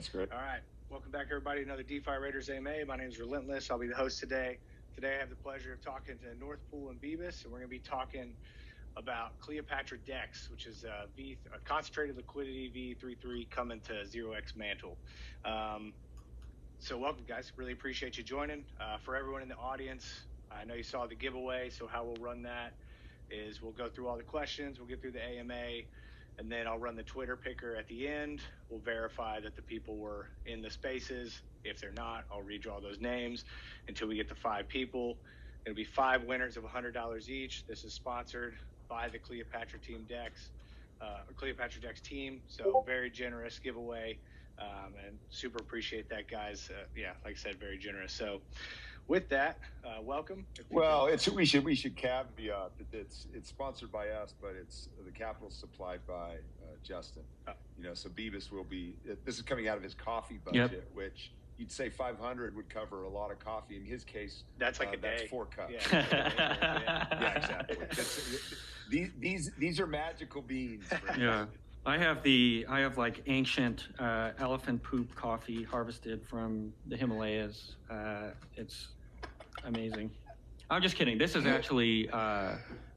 That's great. All right. Welcome back, everybody, to another DeFi Raiders AMA. My name is Relentless. I'll be the host today. Today, I have the pleasure of talking to Northpool and Bebis, and we're going to be talking about Cleopatra DEX, which is a concentrated liquidity V33 coming to 0x Mantle. So welcome, guys. Really appreciate you joining. For everyone in the audience, I know you saw the giveaway, so how we'll run that is we'll go through all the questions, we'll get through the AMA, and then I'll run the Twitter picker at the end. We'll verify that the people were in the spaces. If they're not, I'll redraw those names until we get to 5 people. It'll be 5 winners of $100 each. This is sponsored by the Cleopatra DEX team. So very generous giveaway, and super appreciate that, guys. Yeah, like I said, very generous. So with that, welcome. Well, we should caveat that it's sponsored by us, but it's the capital supplied by Justin. So Bebis will be. This is coming out of his coffee budget, which you'd say 500 would cover a lot of coffee. In his case, that's like a day. That's 4 cups. Yeah, Exactly. These are magical beans. Yeah. I have like ancient elephant poop coffee harvested from the Himalayas. It's amazing. I'm just kidding. This is actually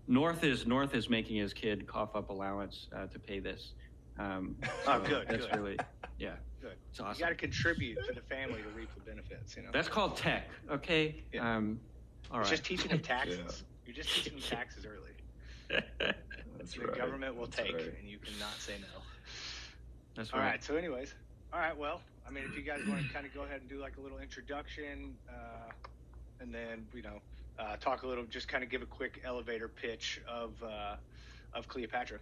North is making his kid cough up allowance to pay this. So good. That's good. Really, yeah. Good. It's awesome. You got to contribute to the family to reap the benefits. That's called tech. Okay. Yeah. All right. It's just teaching them taxes. Yeah. You're just teaching them taxes early. That's the right. government will That's take, right. and you cannot say no. That's All right. right. So, anyways, all right. Well, I mean, if you guys want to kind of go ahead and do like a little introduction, and then talk a little, just kind of give a quick elevator pitch of Cleopatra.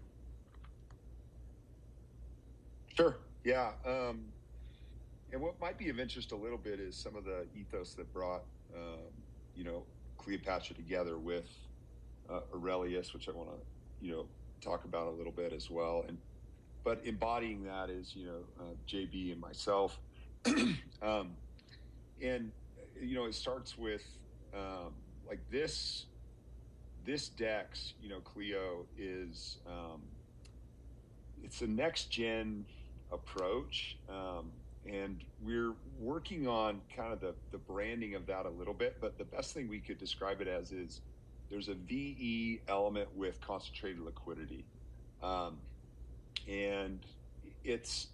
Sure. Yeah. And what might be of interest a little bit is some of the ethos that brought, Cleopatra together with Aurelius, which I want to, talk about a little bit as well. But embodying that is, JB and myself. And it starts with like this DEX, Cleo is, it's a next gen approach. And we're working on kind of the branding of that a little bit, but the best thing we could describe it as is there's a VE element with concentrated liquidity. And it's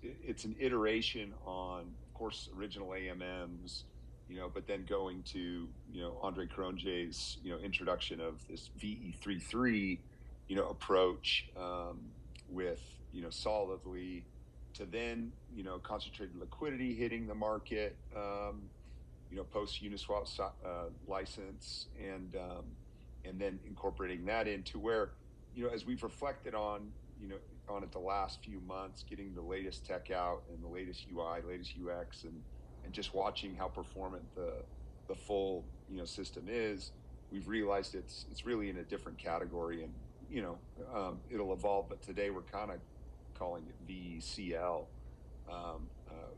an iteration on, of course, original AMMs, but then going to, Andre Cronje's, introduction of this VE33, approach, with, solidly, to then, concentrated liquidity hitting the market, post Uniswap license, and then incorporating that into where, as we've reflected on it the last few months, getting the latest tech out and the latest UI, latest UX, and just watching how performant the full system is, we've realized it's really in a different category, and it'll evolve. But today we're kind of calling it VCL,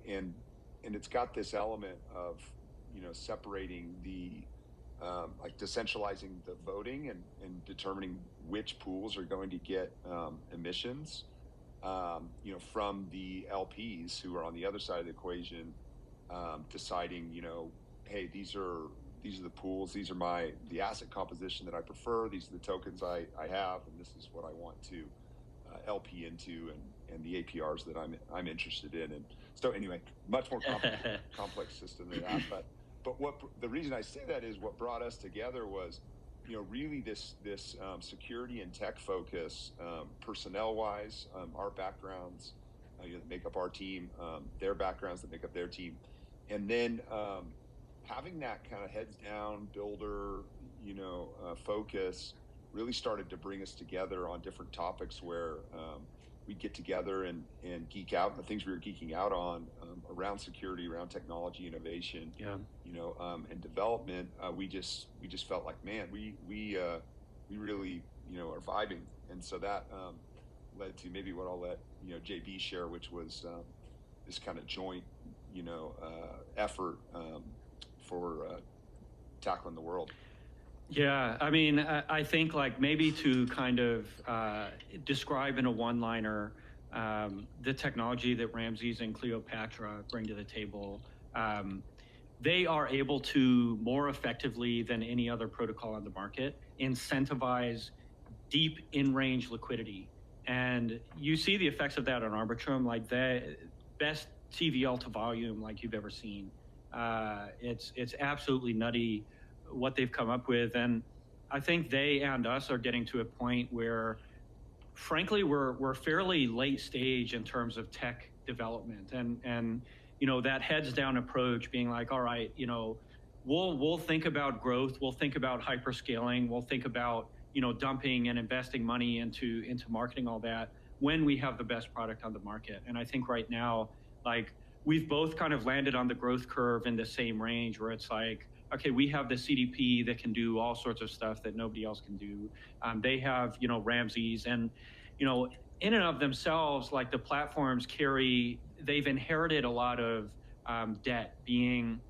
and it's got this element of separating the like decentralizing the voting and determining which pools are going to get emissions, from the LPs who are on the other side of the equation, deciding, hey, these are the pools, these are the asset composition that I prefer, these are the tokens I have, and this is what I want to LP into, and the APRs that I'm interested in. And so anyway, much more complex system than that. But what the reason I say that is what brought us together was, really this security and tech focus, personnel wise, our backgrounds that make up our team, their backgrounds that make up their team, and then having that kind of heads down builder, focus really started to bring us together on different topics where we'd get together and geek out. The things we were geeking out on around security, around technology, innovation, and development. We just felt like, man, we really are vibing, and so that led to maybe what I'll let JB share, which was this kind of joint effort for tackling the world. Yeah, I mean, I think like maybe to kind of describe in a one-liner the technology that Ramses and Cleopatra bring to the table. They are able to more effectively than any other protocol on the market incentivize deep in-range liquidity. And you see the effects of that on Arbitrum, like the best TVL to volume like you've ever seen. It's absolutely nutty what they've come up with. And I think they and us are getting to a point where, frankly, we're fairly late stage in terms of tech development. And you know, that heads down approach being like, all right, you know, we'll think about growth, we'll think about hyperscaling, we'll think about, you know, dumping and investing money into marketing, all that, when we have the best product on the market. And I think right now, like, we've both kind of landed on the growth curve in the same range where it's like, okay, we have the CDP that can do all sorts of stuff that nobody else can do. They have, you know, Ramses, and, you know, in and of themselves, like, the platforms they've inherited a lot of debt, being,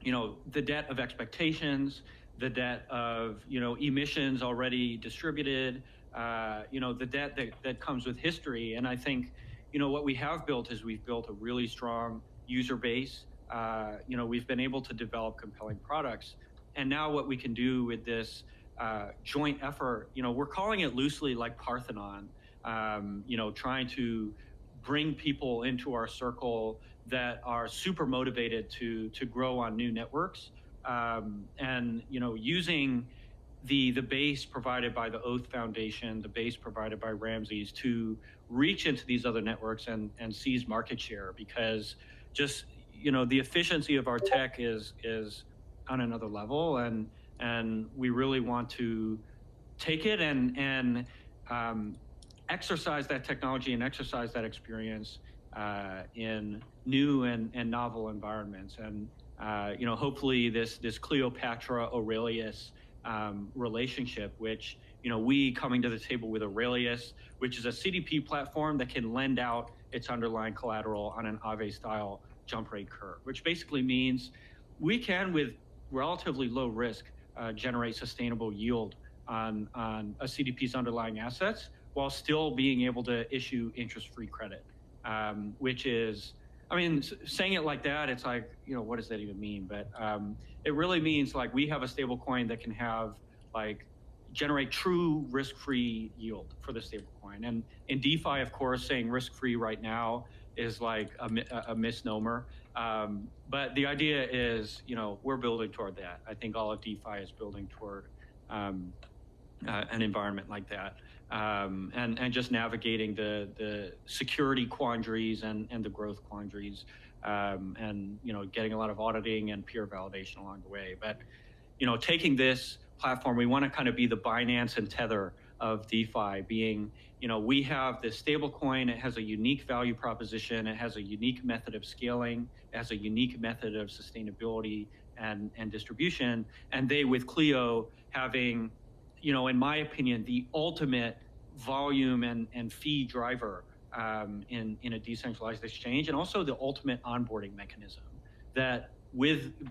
you know, the debt of expectations, the debt of, you know, emissions already distributed, you know, the debt that comes with history. And I think, you know, what we have built is we've built a really strong user base. You know, we've been able to develop compelling products. And now what we can do with this joint effort, you know, we're calling it loosely like Parthenon, you know, trying to bring people into our circle that are super motivated to grow on new networks, and, you know, using the base provided by the Oath Foundation, the base provided by Ramses, to reach into these other networks and seize market share, because just, you know, the efficiency of our tech is on another level, and we really want to take it and exercise that technology and exercise that experience in new and novel environments. And you know, hopefully this Cleopatra Aurelius relationship, which, you know, we coming to the table with Aurelius, which is a CDP platform that can lend out its underlying collateral on an Aave style jump rate curve, which basically means we can, with relatively low risk, generate sustainable yield on a CDP's underlying assets, while still being able to issue interest-free credit, which is, I mean, saying it like that, it's like, you know, what does that even mean? But it really means, like, we have a stable coin that can have, like, generate true risk-free yield for the stable coin. And in DeFi, of course, saying risk-free right now is like a misnomer. But the idea is, you know, we're building toward that. I think all of DeFi is building toward an environment like that. And just navigating the security quandaries and the growth quandaries, and, you know, getting a lot of auditing and peer validation along the way. But, you know, taking this platform, we want to kind of be the Binance and Tether of DeFi, being, you know, we have this stable coin, it has a unique value proposition, it has a unique method of scaling, it has a unique method of sustainability and distribution, and they, with Cleo, having, you know, in my opinion, the ultimate volume and fee driver in a decentralized exchange, and also the ultimate onboarding mechanism that,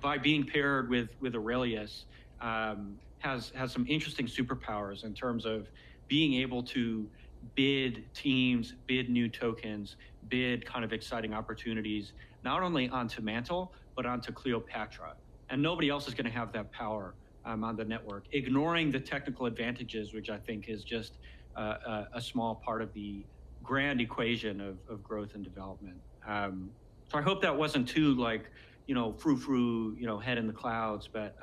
by being paired with Aurelius, has some interesting superpowers in terms of being able to bid teams, bid new tokens, bid kind of exciting opportunities, not only onto Mantle, but onto Cleopatra. And nobody else is going to have that power on the network, ignoring the technical advantages, which I think is just a small part of the grand equation of growth and development. So I hope that wasn't too, like, you know, frou-frou, you know, head in the clouds, but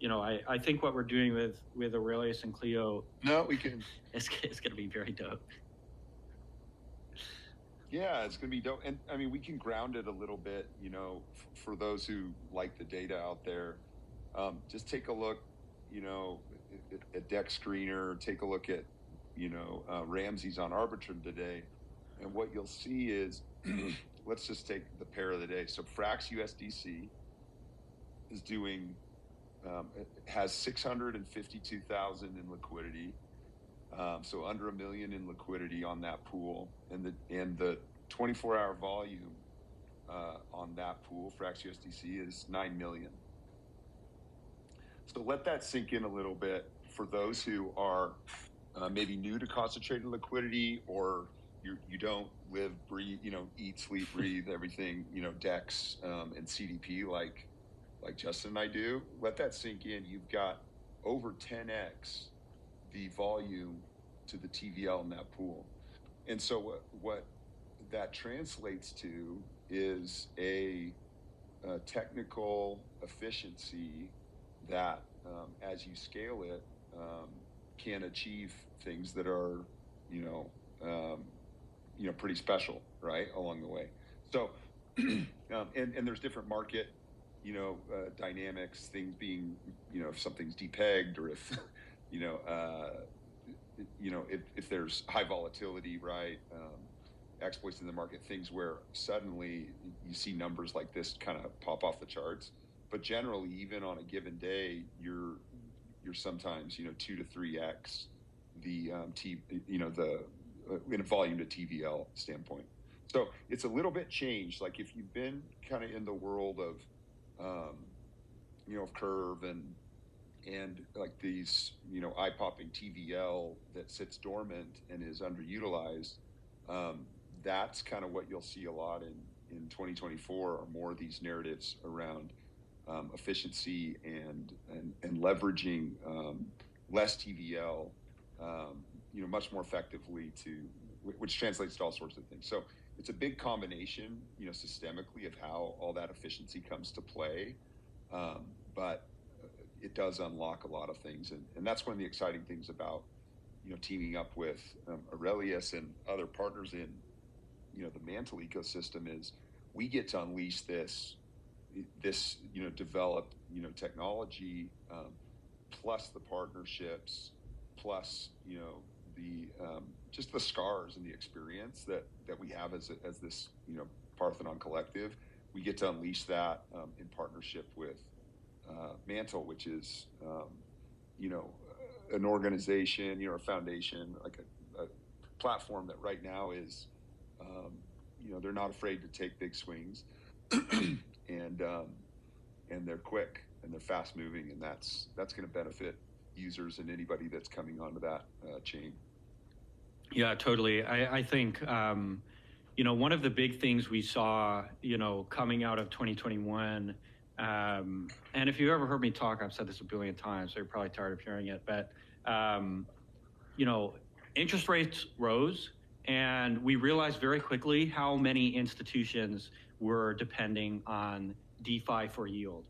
you know, I think what we're doing with Aurelius and Cleo, no, we can. It's going to be very dope. Yeah, it's going to be dope. And I mean, we can ground it a little bit, you know, for those who like the data out there. Just take a look, you know, at DEX Screener, take a look at, you know, Ramses on Arbitrum today. And what you'll see is, let's just take the pair of the day. So Frax USDC is doing, it has 652,000 in liquidity. So under $1 million in liquidity on that pool, and the 24-hour volume on that pool, Frax USDC, is 9 million. So let that sink in a little bit for those who are maybe new to concentrated liquidity, or you don't live, breathe, eat, sleep, breathe everything, DEX and CDP like Justin and I do. Let that sink in. You've got over 10x the volume to the TVL in that pool. And so what that translates to is a technical efficiency that, as you scale it, can achieve things that are, pretty special, right, along the way. So, and there's different market, dynamics, things being, if something's depegged or if, if there's high volatility, right, exploits in the market, things where suddenly you see numbers like this kind of pop off the charts. But generally, even on a given day, you're sometimes 2 to 3x the in a volume to TVL standpoint. So it's a little bit changed. Like if you've been kind of in the world of of Curve and like these eye-popping TVL that sits dormant and is underutilized, that's kind of what you'll see a lot in 2024, are more of these narratives around efficiency and leveraging less TVL, much more effectively, which translates to all sorts of things. So it's a big combination, systemically, of how all that efficiency comes to play, but it does unlock a lot of things, and that's one of the exciting things about teaming up with Aurelius and other partners in the Mantle ecosystem, is we get to unleash this developed technology, plus the partnerships, plus the just the scars and the experience that we have as this Parthenon collective. We get to unleash that in partnership with Mantle, which is an organization, a foundation, like a platform that right now is they're not afraid to take big swings, and they're quick and they're fast moving, and that's going to benefit users and anybody that's coming onto that chain. Yeah, totally. I think one of the big things we saw coming out of 2021, and if you ever heard me talk, I've said this a billion times, so you're probably tired of hearing it, but interest rates rose, and we realized very quickly how many institutions were depending on DeFi for yield,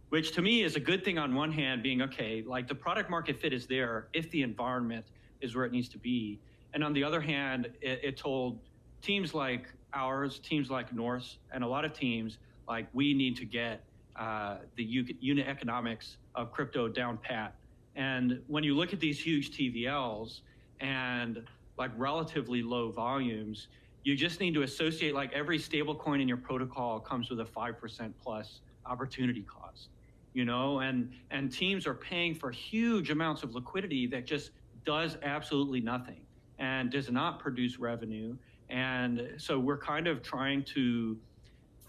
which to me is a good thing on one hand, being okay, like the product market fit is there if the environment is where it needs to be. And on the other hand, it told teams like ours, teams like North, and a lot of teams, like, we need to get the unit economics of crypto down pat. And when you look at these huge TVLs and like relatively low volumes, you just need to associate, like, every stable coin in your protocol comes with a 5% plus opportunity cost, and teams are paying for huge amounts of liquidity that just does absolutely nothing and does not produce revenue. And so we're kind of trying to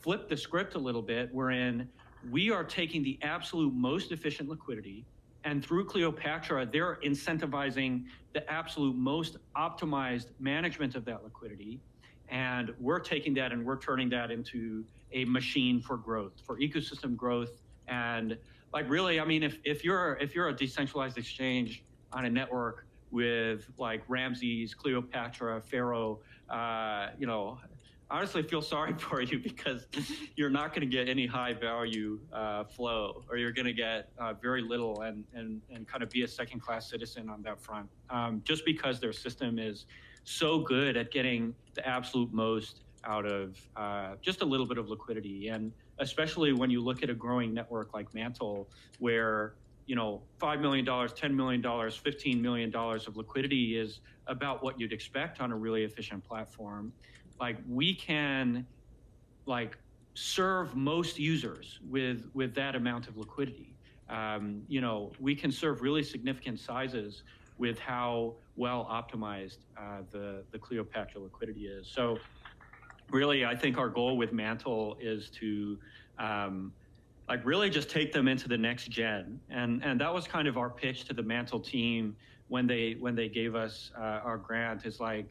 flip the script a little bit, wherein we are taking the absolute most efficient liquidity, and through Cleopatra, they're incentivizing the absolute most optimized management of that liquidity. And we're taking that and we're turning that into a machine for growth, for ecosystem growth. And like, really, I mean, if you're a decentralized exchange on a network with like Ramses, Cleopatra, Pharaoh, honestly feel sorry for you, because you're not going to get any high value flow, or you're going to get very little and kind of be a second class citizen on that front, just because their system is so good at getting the absolute most out of just a little bit of liquidity. And especially when you look at a growing network like Mantle, where $5 million, $10 million, $15 million of liquidity is about what you'd expect on a really efficient platform. Like, we can serve most users with that amount of liquidity. We can serve really significant sizes with how well optimized the Cleopatra liquidity is. So really, I think our goal with Mantle is to really just take them into the next gen. And that was kind of our pitch to the Mantle team when they gave us our grant, is like,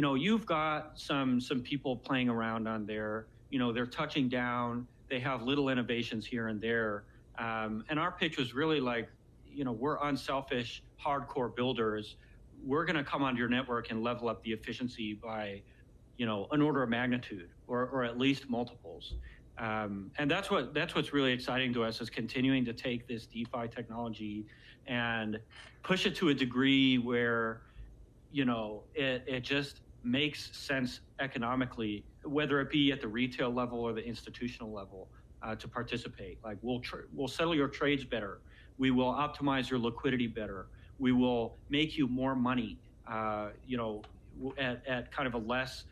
you've got some people playing around on there. They're touching down. They have little innovations here and there. And our pitch was really like, we're unselfish, hardcore builders. We're going to come onto your network and level up the efficiency by, an order of magnitude, or at least multiples. And that's what's really exciting to us, is continuing to take this DeFi technology and push it to a degree where, it just makes sense economically, whether it be at the retail level or the institutional level, to participate. Like, we'll settle your trades better. We will optimize your liquidity better. We will make you more money, at kind of a less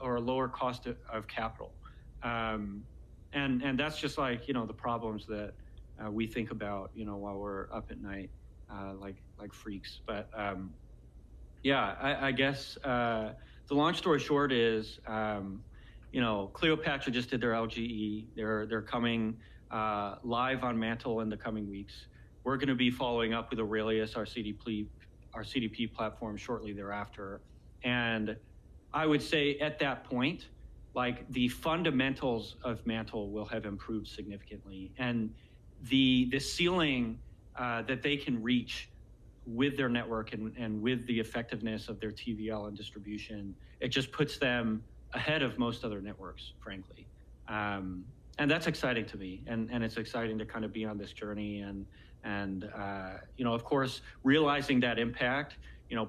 or a lower cost of capital. And that's just like, the problems that we think about, while we're up at night, like freaks. But yeah, I guess the long story short is, Cleopatra just did their LGE. They're coming live on Mantle in the coming weeks. We're going to be following up with Aurelius, our CDP platform, shortly thereafter. And I would say at that point, like, the fundamentals of Mantle will have improved significantly, and the ceiling that they can reach with their network and with the effectiveness of their TVL and distribution, it just puts them ahead of most other networks, frankly. And that's exciting to me, and it's exciting to kind of be on this journey, and of course, realizing that impact,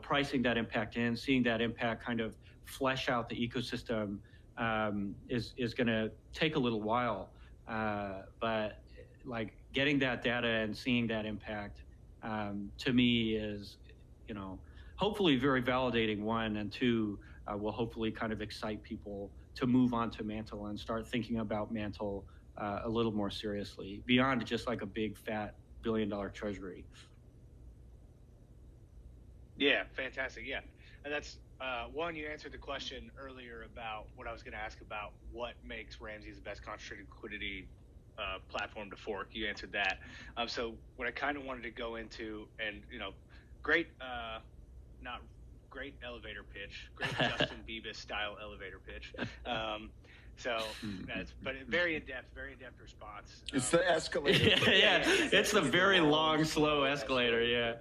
pricing that impact in, seeing that impact kind of flesh out the ecosystem, is going to take a little while, but like, getting that data and seeing that impact, to me is, hopefully very validating, one, and two, will hopefully kind of excite people to move on to Mantle and start thinking about Mantle a little more seriously, beyond just like a big fat billion-dollar treasury. Yeah, fantastic. Yeah, and that's one. You answered the question earlier about what I was going to ask about what makes Ramsey the best concentrated liquidity platform to fork. You answered that. So what I kind of wanted to go into, and great, not great elevator pitch, great Justin Bebis style elevator pitch. But very in depth response. It's the escalator. Yeah, it's the very long, slow escalator. Yeah.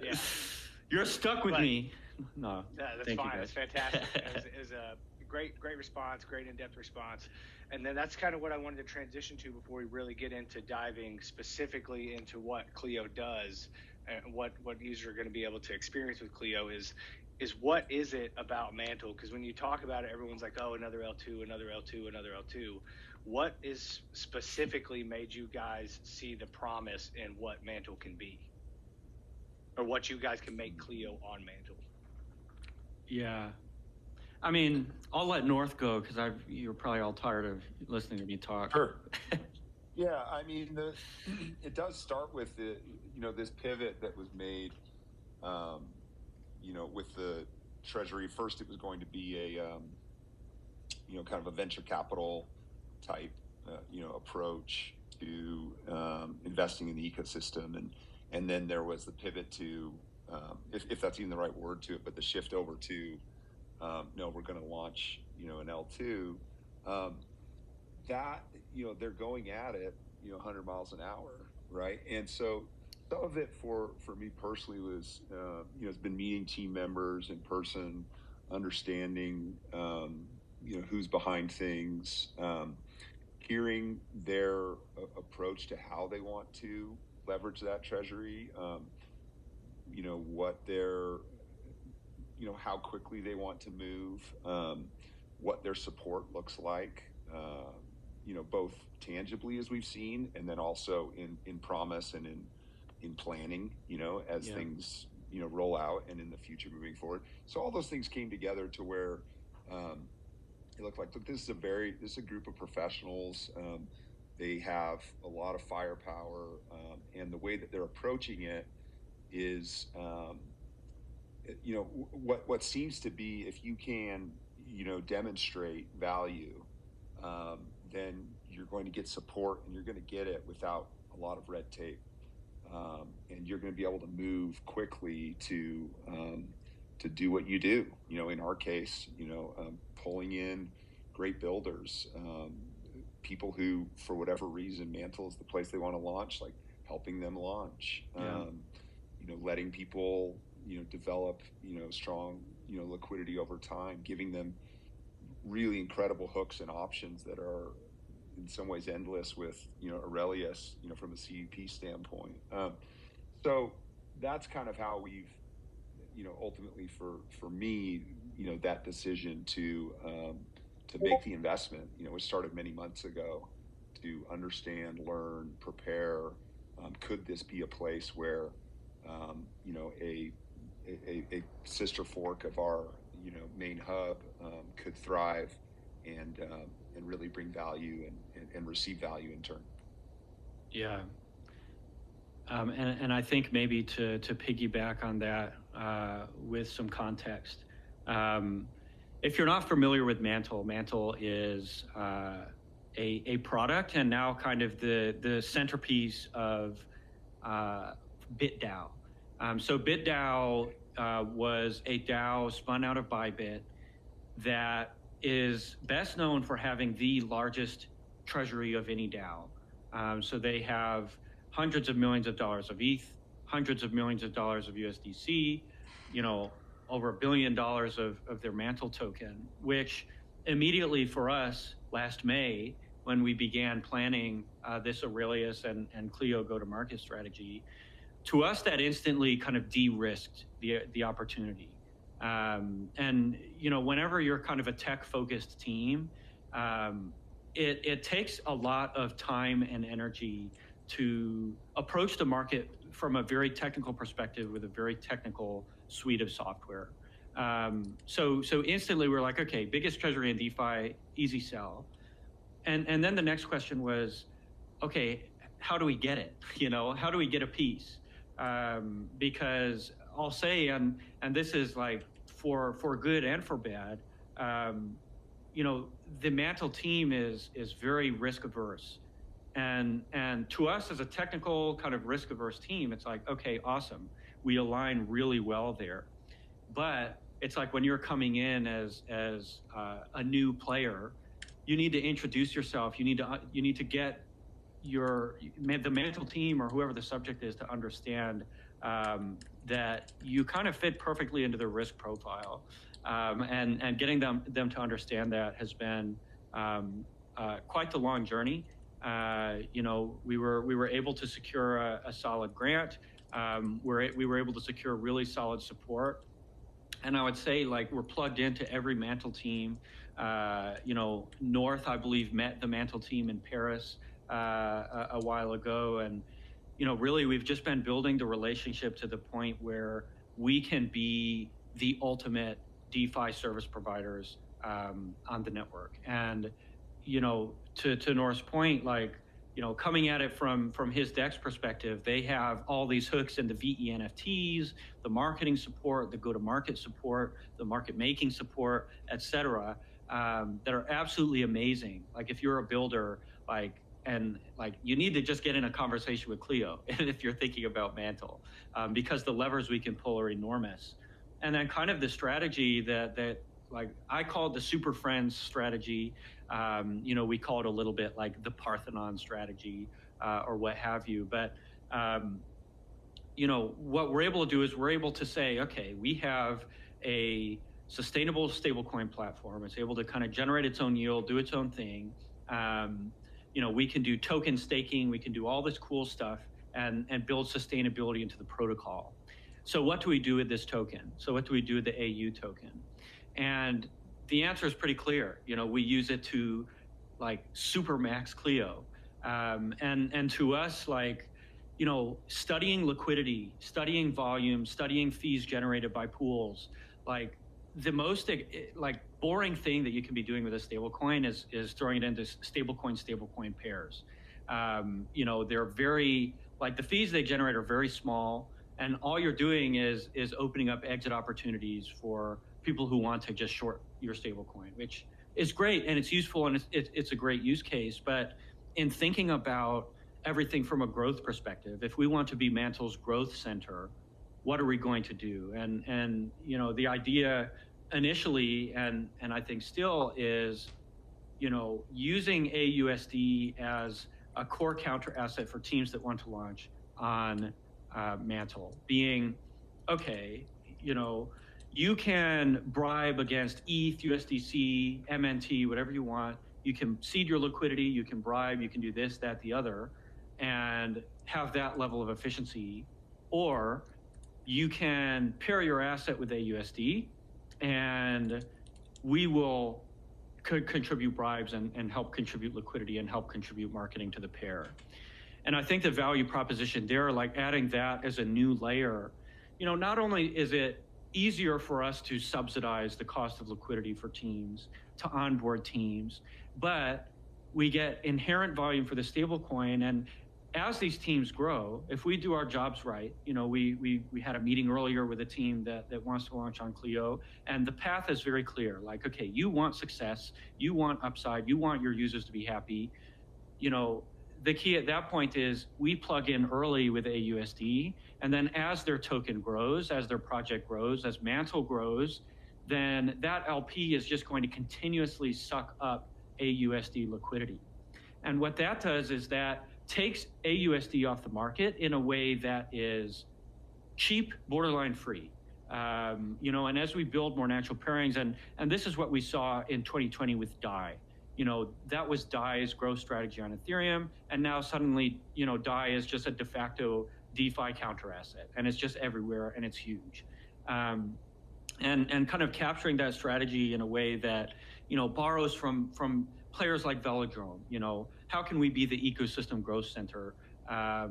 You're stuck with me. No, that's fine. It's fantastic. It was a great response, great in-depth response. And then that's kind of what I wanted to transition to before we really get into diving specifically into what Cleo does and what users are going to be able to experience with Cleo is what is it about Mantle? Because when you talk about it, everyone's like, oh, another L2, another L2, another L2. What is specifically made you guys see the promise in what Mantle can be? Or what you guys can make Cleo on Mantle? Yeah. I mean, I'll let North go, because you're probably all tired of listening to me talk. Sure. Yeah, I mean, it does start with this pivot that was made, with the Treasury. First, it was going to be a, kind of a venture capital type, approach to investing in the ecosystem, and then there was the pivot to, if that's even the right word to it, but the shift over to, no, we're going to launch, an L2. That, they're going at it, 100 miles an hour, right? And so some of it for me personally was, it's been meeting team members in person, understanding, who's behind things, hearing their approach to how they want to leverage that treasury, what their, how quickly they want to move, what their support looks like, both tangibly, as we've seen, and then also in promise and in planning, as things, roll out and in the future moving forward. So all those things came together to where it looked like, look, this is a group of professionals. They have a lot of firepower, and the way that they're approaching it is, what seems to be, if you can, demonstrate value, then you're going to get support, and you're going to get it without a lot of red tape, and you're going to be able to move quickly to, to do what you do. In our case, pulling in great builders, people who, for whatever reason, Mantle is the place they want to launch, like helping them launch. Yeah. Letting people, develop, strong, liquidity over time, giving them really incredible hooks and options that are in some ways endless with, Aurelius, from a CUP standpoint. So that's kind of how we've, ultimately for me, that decision to make the investment, was started many months ago to understand, learn, prepare. Could this be a place where, a sister fork of our, main hub could thrive and really bring value and receive value in turn? Yeah. And I think maybe to piggyback on that with some context, if you're not familiar with Mantle, Mantle is a product and now kind of the centerpiece of BitDAO. So BitDAO was a DAO spun out of Bybit that is best known for having the largest treasury of any DAO. So they have hundreds of millions of dollars of ETH, hundreds of millions of dollars of USDC, over $1 billion of their Mantle token, which immediately for us last May, when we began planning this Aurelius and Cleo go-to-market strategy, to us that instantly kind of de-risked the opportunity. And whenever you're kind of a tech-focused team, it takes a lot of time and energy to approach the market from a very technical perspective with a very technical suite of software. So instantly we're like, okay, biggest treasury in DeFi, easy sell. And then the next question was, okay, how do we get it? How do we get a piece? Because I'll say, and this is like for good and for bad, the Mantle team is very risk averse. And to us as a technical kind of risk averse team, it's like, okay, awesome. We align really well there. But it's like when you're coming in as a new player, you need to introduce yourself. You need to get the Mantle team or whoever the subject is to understand that you kind of fit perfectly into their risk profile. And getting them to understand that has been quite the long journey. We were able to secure a solid grant. We were able to secure really solid support. And I would say, like, we're plugged into every Mantle team. North, I believe, met the Mantle team in Paris a while ago. And, really, we've just been building the relationship to the point where we can be the ultimate DeFi service providers on the network. And, to North's point, like, coming at it from his DEX perspective, they have all these hooks in the VE NFTs, the marketing support, the go-to-market support, the market making support, et cetera, that are absolutely amazing. Like, if you're a builder, you need to just get in a conversation with Cleo if you're thinking about Mantle, because the levers we can pull are enormous. And then kind of the strategy that like I call it the Super Friends strategy. We call it a little bit like the Parthenon strategy or what have you. But, what we're able to do is we're able to say, okay, we have a sustainable stablecoin platform. It's able to kind of generate its own yield, do its own thing. We can do token staking. We can do all this cool stuff and build sustainability into the protocol. So what do we do with this token? So what do we do with the AU token? And the answer is pretty clear. We use it to like super max Cleo. And to us, like, studying liquidity, studying volume, studying fees generated by pools, like the most boring thing that you can be doing with a stablecoin is throwing it into stablecoin pairs. They're very, like, the fees they generate are very small, and all you're doing is opening up exit opportunities for people who want to just short your stablecoin, which is great and it's useful and it's a great use case. But in thinking about everything from a growth perspective, if we want to be Mantle's growth center, what are we going to do? And the idea initially, and I think still, is using AUSD as a core counter asset for teams that want to launch on Mantle, being, okay, you can bribe against ETH, USDC, MNT, whatever you want. You can seed your liquidity, you can bribe, you can do this, that, the other, and have that level of efficiency. Or you can pair your asset with AUSD, and we will contribute bribes and help contribute liquidity and help contribute marketing to the pair. And I think the value proposition there, like adding that as a new layer, not only is it easier for us to subsidize the cost of liquidity for teams, to onboard teams, but we get inherent volume for the stablecoin. And as these teams grow, if we do our jobs right, we had a meeting earlier with a team that wants to launch on Cleo, and the path is very clear. Like, okay, you want success, you want upside, you want your users to be happy. The key at that point is we plug in early with AUSD, and then as their token grows, as their project grows, as Mantle grows, then that LP is just going to continuously suck up AUSD liquidity. And what that does is that takes AUSD off the market in a way that is cheap, borderline free. And as we build more natural pairings, and this is what we saw in 2020 with DAI. That was DAI's growth strategy on Ethereum, and now suddenly, DAI is just a de facto DeFi counter asset, and it's just everywhere, and it's huge. And kind of capturing that strategy in a way that, borrows from players like Velodrome. How can we be the ecosystem growth center? How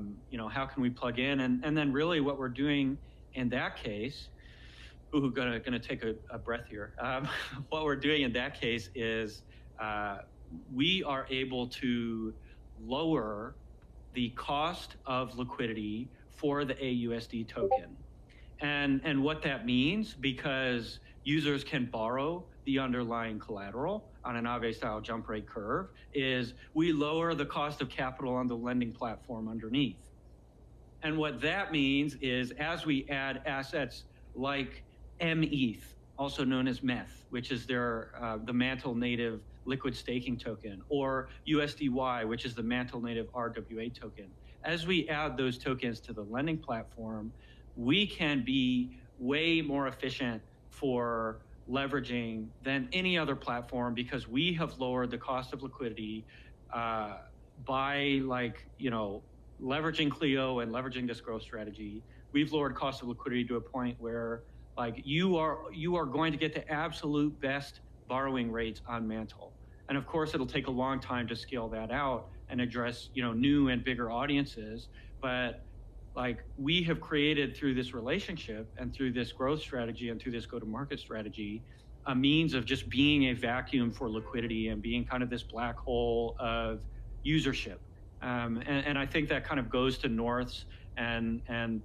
can we plug in? And then really what we're doing in that case, gonna take a breath here. What we're doing in that case is we are able to lower the cost of liquidity for the AUSD token. And what that means, because users can borrow the underlying collateral on an Aave style jump rate curve, is we lower the cost of capital on the lending platform underneath. And what that means is, as we add assets like METH, also known as METH, which is their the Mantle native liquid staking token, or USDY, which is the Mantle native RWA token, as we add those tokens to the lending platform, we can be way more efficient for leveraging than any other platform, because we have lowered the cost of liquidity by leveraging Cleo and leveraging this growth strategy. We've lowered cost of liquidity to a point where you are going to get the absolute best borrowing rates on Mantle. And of course, it'll take a long time to scale that out and address new and bigger audiences. But we have created, through this relationship and through this growth strategy and through this go-to-market strategy, a means of just being a vacuum for liquidity and being kind of this black hole of usership. And I think that kind of goes to North's and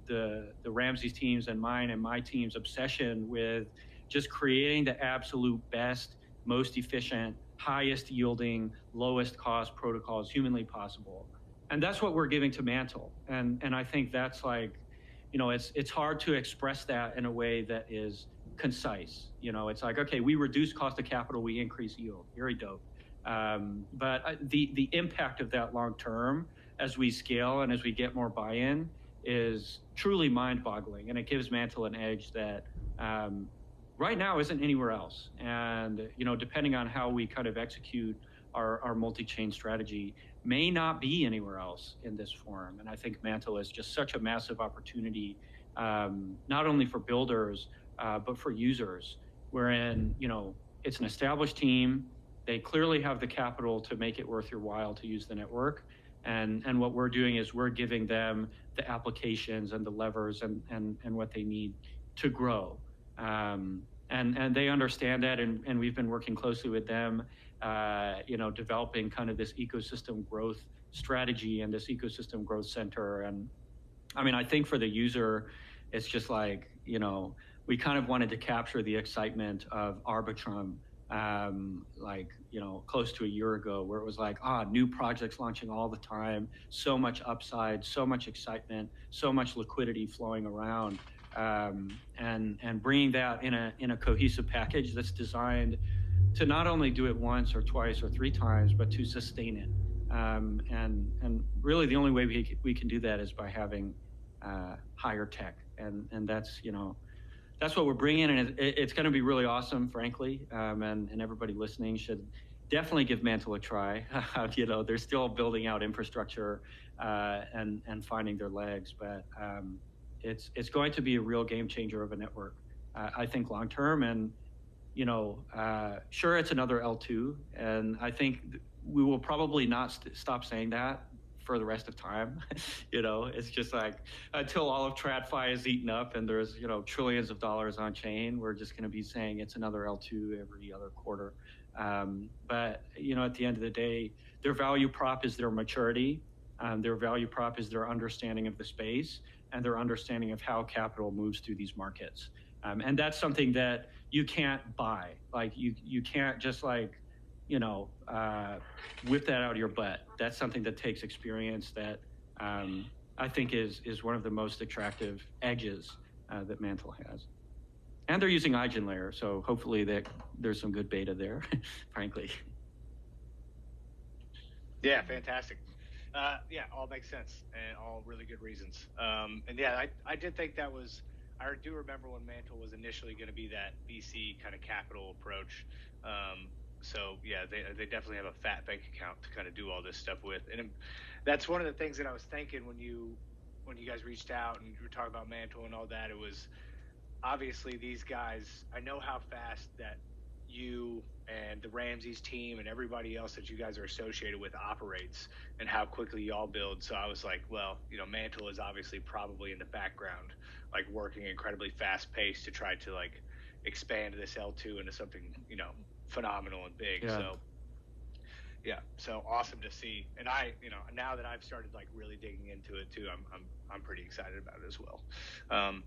the Ramsey's teams and mine and my team's obsession with just creating the absolute best, most efficient, highest yielding, lowest cost protocols humanly possible. And that's what we're giving to Mantle. And I think that's it's hard to express that in a way that is concise. It's like, okay, we reduce cost of capital, we increase yield. Very dope. But the impact of that long term, as we scale and as we get more buy-in, is truly mind-boggling. And it gives Mantle an edge that right now isn't anywhere else. And depending on how we kind of execute our multi-chain strategy, may not be anywhere else in this form. And I think Mantle is just such a massive opportunity, not only for builders, but for users, wherein, it's an established team. They clearly have the capital to make it worth your while to use the network. And what we're doing is we're giving them the applications and the levers and what they need to grow. And they understand that, and we've been working closely with them, developing kind of this ecosystem growth strategy and this ecosystem growth center. And I mean, I think for the user, it's just we kind of wanted to capture the excitement of Arbitrum, close to a year ago, where it was new projects launching all the time, so much upside, so much excitement, so much liquidity flowing around. and bringing that in a cohesive package that's designed to not only do it once or twice or three times, but to sustain it. And really the only way we can do that is by having higher tech, and that's that's what we're bringing, and it's going to be really awesome, frankly. And everybody listening should definitely give Mantle a try. They're still building out infrastructure and finding their legs, but it's going to be a real game changer of a network, I think, long term. And sure, it's another L2, and I think we will probably not stop saying that for the rest of time. It's just like until all of TradFi is eaten up and there's trillions of dollars on chain, we're just going to be saying it's another L2 every other quarter. But at the end of the day, their value prop is their maturity. Their value prop is their understanding of the space and their understanding of how capital moves through these markets. And that's something that you can't buy. Like you can't just whip that out of your butt. That's something that takes experience that I think is one of the most attractive edges that Mantle has. And they're using EigenLayer, so hopefully there's some good beta there, frankly. Yeah, fantastic. All makes sense and all really good reasons. And yeah, I did think that was, I do remember when Mantle was initially going to be that VC kind of capital approach. So yeah, they definitely have a fat bank account to kind of do all this stuff with. And that's one of the things that I was thinking when you guys reached out and you were talking about Mantle and all that. It was obviously these guys, I know how fast that you and the Ramses team and everybody else that you guys are associated with operates and how quickly y'all build. So I was like, well, Mantle is obviously probably in the background, like working incredibly fast paced to try to like expand this L2 into something, phenomenal and big. Yeah. So yeah, so awesome to see. And I, now that I've started like really digging into it too, I'm pretty excited about it as well.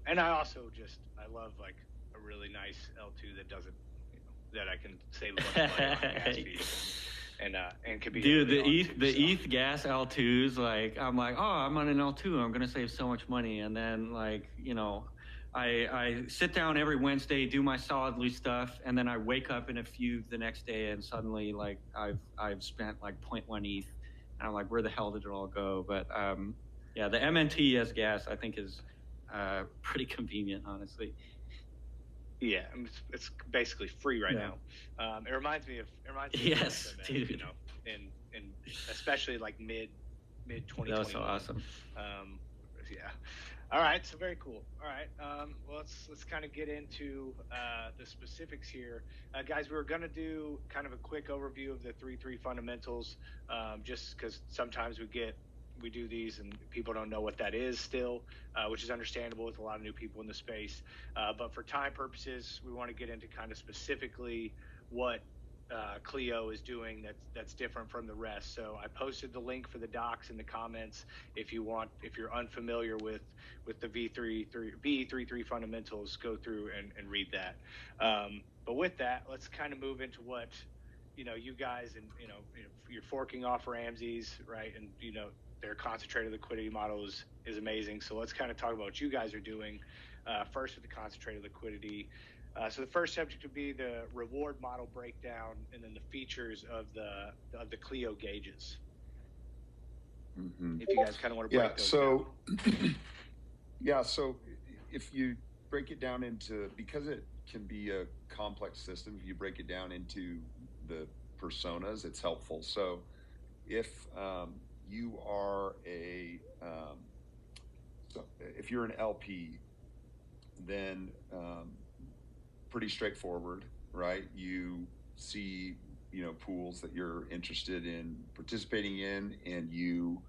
And I also I love like a really nice L2 that doesn't, that I can save a bunch of money on gas fees and could be. Dude, the ETH gas L2s, like I'm like, oh, I'm on an L2, I'm gonna save so much money, and then like I sit down every Wednesday, do my solidly stuff, and then I wake up in a few the next day, and suddenly like I've spent like 0.1 ETH, and I'm like, where the hell did it all go? But yeah, the MNT as gas I think is pretty convenient, honestly. Yeah, it's basically free right now. It reminds me of yes, dude. In especially like mid 2020. That was so awesome. Yeah. All right, so very cool. All right, well, let's kind of get into the specifics here, guys. We were gonna do kind of a quick overview of the 3-3 fundamentals, just because sometimes we do these and people don't know what that is still, which is understandable with a lot of new people in the space. But for time purposes, we want to get into kind of specifically what Cleo is doing that's different from the rest. So I posted the link for the docs in the comments if you're unfamiliar with the VE33 fundamentals, go through and read that. But with that, let's kind of move into what you guys and you're forking off Ramses, right? And their concentrated liquidity model is amazing. So let's kind of talk about what you guys are doing first with the concentrated liquidity. So the first subject would be the reward model breakdown, and then the features of the Cleo gauges. Mm-hmm. If you guys kind of want to break those down. Yeah, so if you break it down into, because it can be a complex system, if you break it down into the personas, it's helpful. So if you are if you're an LP, then pretty straightforward, right? You see, pools that you're interested in participating in, and you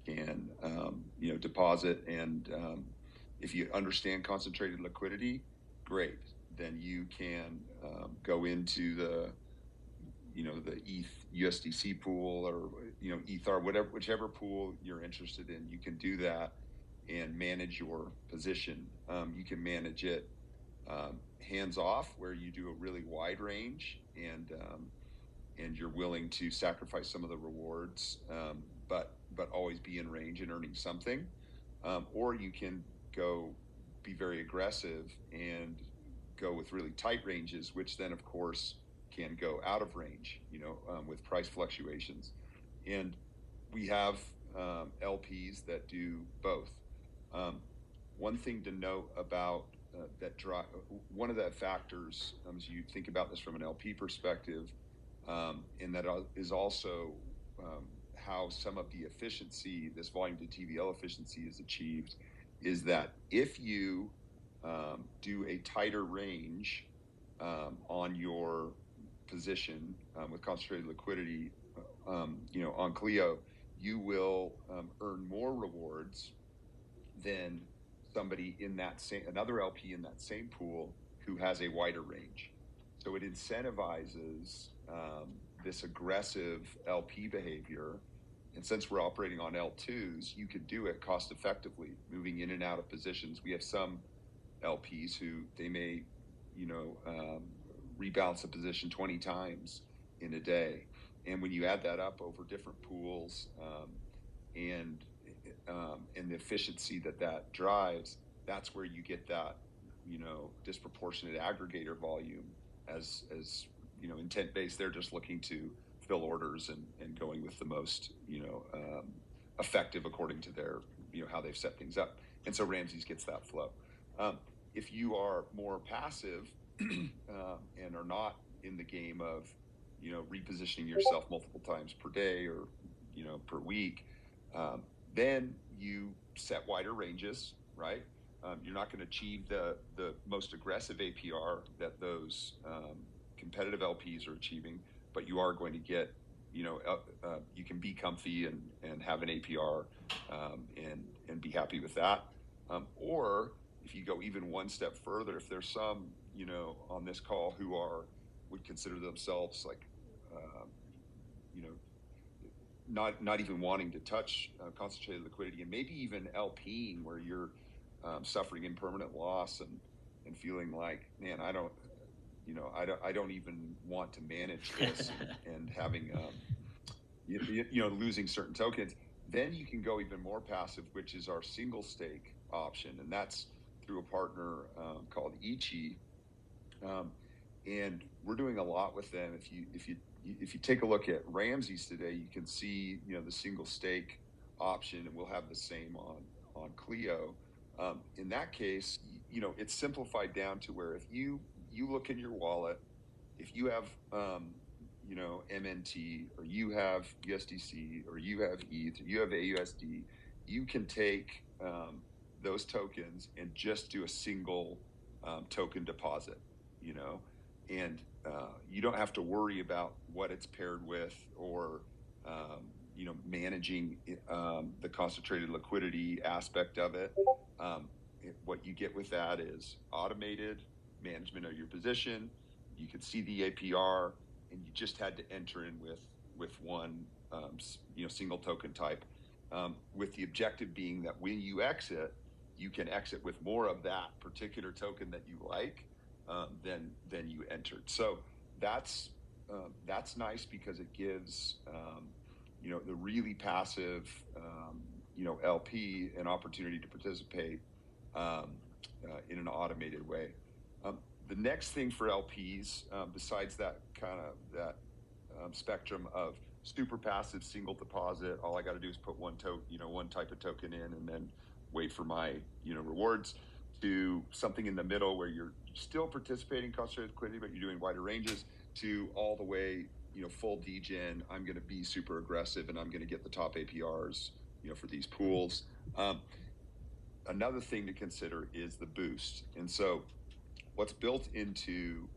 can, deposit. And if you understand concentrated liquidity, great. Then you can go into the ETH USDC pool, or Ether, whichever pool you're interested in. You can do that and manage your position. You can manage it hands off, where you do a really wide range, and you're willing to sacrifice some of the rewards, but always be in range and earning something. Or you can go be very aggressive and go with really tight ranges, which then of course can go out of range, with price fluctuations. And we have LPs that do both. One thing to note about one of the factors, as you think about this from an LP perspective, and that is also how some of the efficiency, this volume to TVL efficiency, is achieved, is that if you do a tighter range on your position with concentrated liquidity, on Cleo, you will earn more rewards than somebody another LP in that same pool who has a wider range. So it incentivizes this aggressive LP behavior. And since we're operating on L2s, you could do it cost effectively, moving in and out of positions. We have some LPs who they may, rebalance a position 20 times in a day. And when you add that up over different pools and the efficiency that drives, that's where you get that, disproportionate aggregator volume as intent-based. They're just looking to fill orders and going with the most, effective according to their, how they've set things up. And so Ramsey's gets that flow. If you are more passive and are not in the game of, repositioning yourself multiple times per day or, per week, then you set wider ranges, right? You're not going to achieve the most aggressive APR that those competitive LPs are achieving, but you are going to get, you can be comfy and have an APR and be happy with that. Or if you go even one step further, if there's some, on this call who would consider themselves like, not even wanting to touch concentrated liquidity, and maybe even LPing where you're suffering impermanent loss and feeling like, man, I don't even want to manage this and having, losing certain tokens, then you can go even more passive, which is our single stake option. And that's through a partner called Ichi. And we're doing a lot with them. If you take a look at Ramsey's today, you can see, the single stake option, and we'll have the same on Cleo. In that case, it's simplified down to where if you look in your wallet, if you have, MNT, or you have USDC, or you have ETH, or you have AUSD, you can take those tokens and just do a single token deposit, and you don't have to worry about what it's paired with or, managing the concentrated liquidity aspect of it. What you get with that is automated management of your position. You could see the APR, and you just had to enter in with one, single token type, with the objective being that when you exit, you can exit with more of that particular token that you like than you entered. So that's nice because it gives the really passive LP an opportunity to participate in an automated way. The next thing for LPs, besides that kind of spectrum of super passive single deposit, all I got to do is put one type of token in and then wait for my rewards, to something in the middle where you're still participating in concentrated liquidity, but you're doing wider ranges, to all the way full degen. I'm going to be super aggressive and I'm going to get the top APRs for these pools. Another thing to consider is the boost. And so what's built into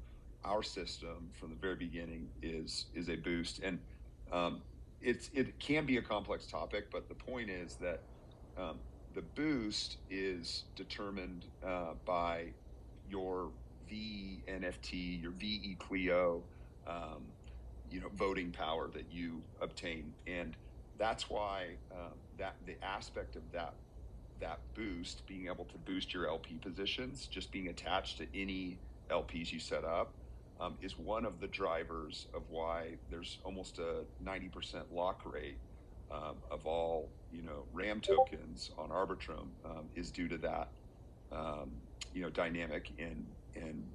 our system from the very beginning is a boost. And it can be a complex topic, but the point is that the boost is determined by your VE NFT, your VE Cleo, voting power that you obtain. And that's why that the aspect of that boost, being able to boost your LP positions, just being attached to any LPs you set up, is one of the drivers of why there's almost a 90% lock rate of all RAM tokens on Arbitrum, is due to that dynamic, and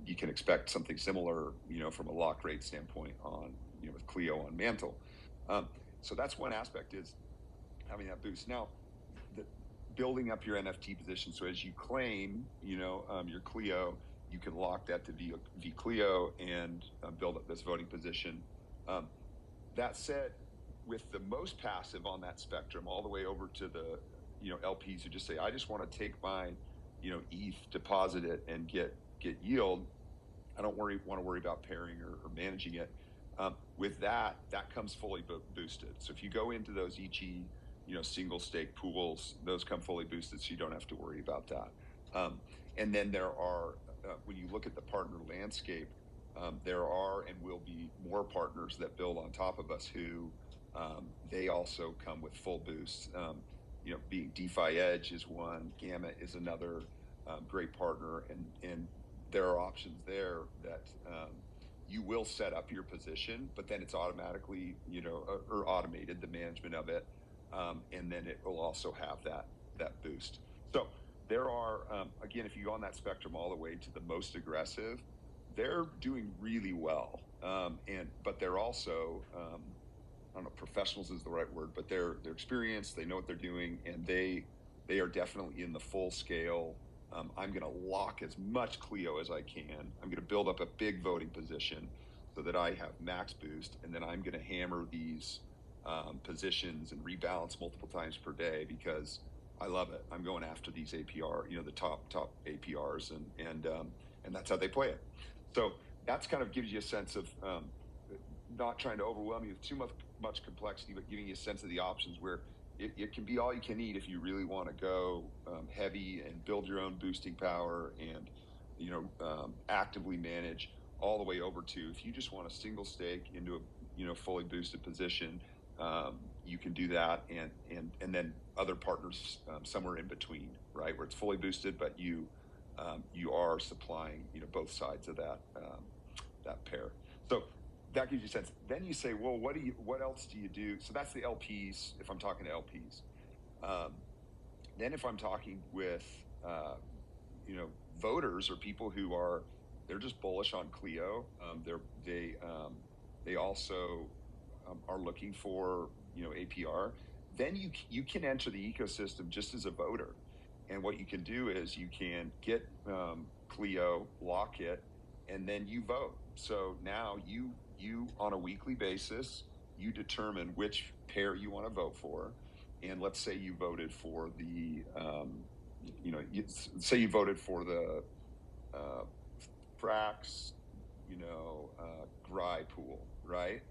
you can expect something similar, from a lock rate standpoint on, with Cleo on Mantle. So that's one aspect, is having that boost. Now, building up your NFT position. So as you claim, your Cleo, you can lock that to V Cleo and build up this voting position. That said, with the most passive on that spectrum, all the way over to the, LPs who just say, I just want to take my, ETH, deposit it, and get yield. I don't want to worry about pairing or managing it. With that comes fully boosted. So if you go into those ECHI, single stake pools, those come fully boosted, so you don't have to worry about that. And then there are, when you look at the partner landscape, there are and will be more partners that build on top of us who they also come with full boosts. Being DeFi Edge is one, Gamma is another great partner, and there are options there that you will set up your position, but then it's automatically, or automated, the management of it, and then it will also have that boost. So there are, again, if you go on that spectrum all the way to the most aggressive, they're doing really well, but they're also, I don't know, professionals is the right word, but they're experienced, they know what they're doing, and they are definitely in the full scale. I'm going to lock as much Cleo as I can. I'm going to build up a big voting position so that I have max boost, and then I'm going to hammer these positions and rebalance multiple times per day, because I love it. I'm going after these APR, the top APRs, and that's how they play it. So that's kind of gives you a sense of not trying to overwhelm you with too much complexity, but giving you a sense of the options where it can be all you can eat if you really want to go heavy and build your own boosting power and actively manage, all the way over to, if you just want a single stake into a fully boosted position, you can do that, and then other partners somewhere in between, right, where it's fully boosted, but you are supplying both sides of that pair. So that gives you a sense. Then you say, well, what else do you do? So that's the LPs, if I'm talking to LPs. Then if I'm talking with, voters or people who they're just bullish on Cleo, they also are looking for, APR, then you can enter the ecosystem just as a voter. And what you can do is you can get Cleo, lock it, and then you vote. So now you on a weekly basis, you determine which pair you want to vote for. And let's say you voted for the, say you voted for the Frax, Gry pool, right?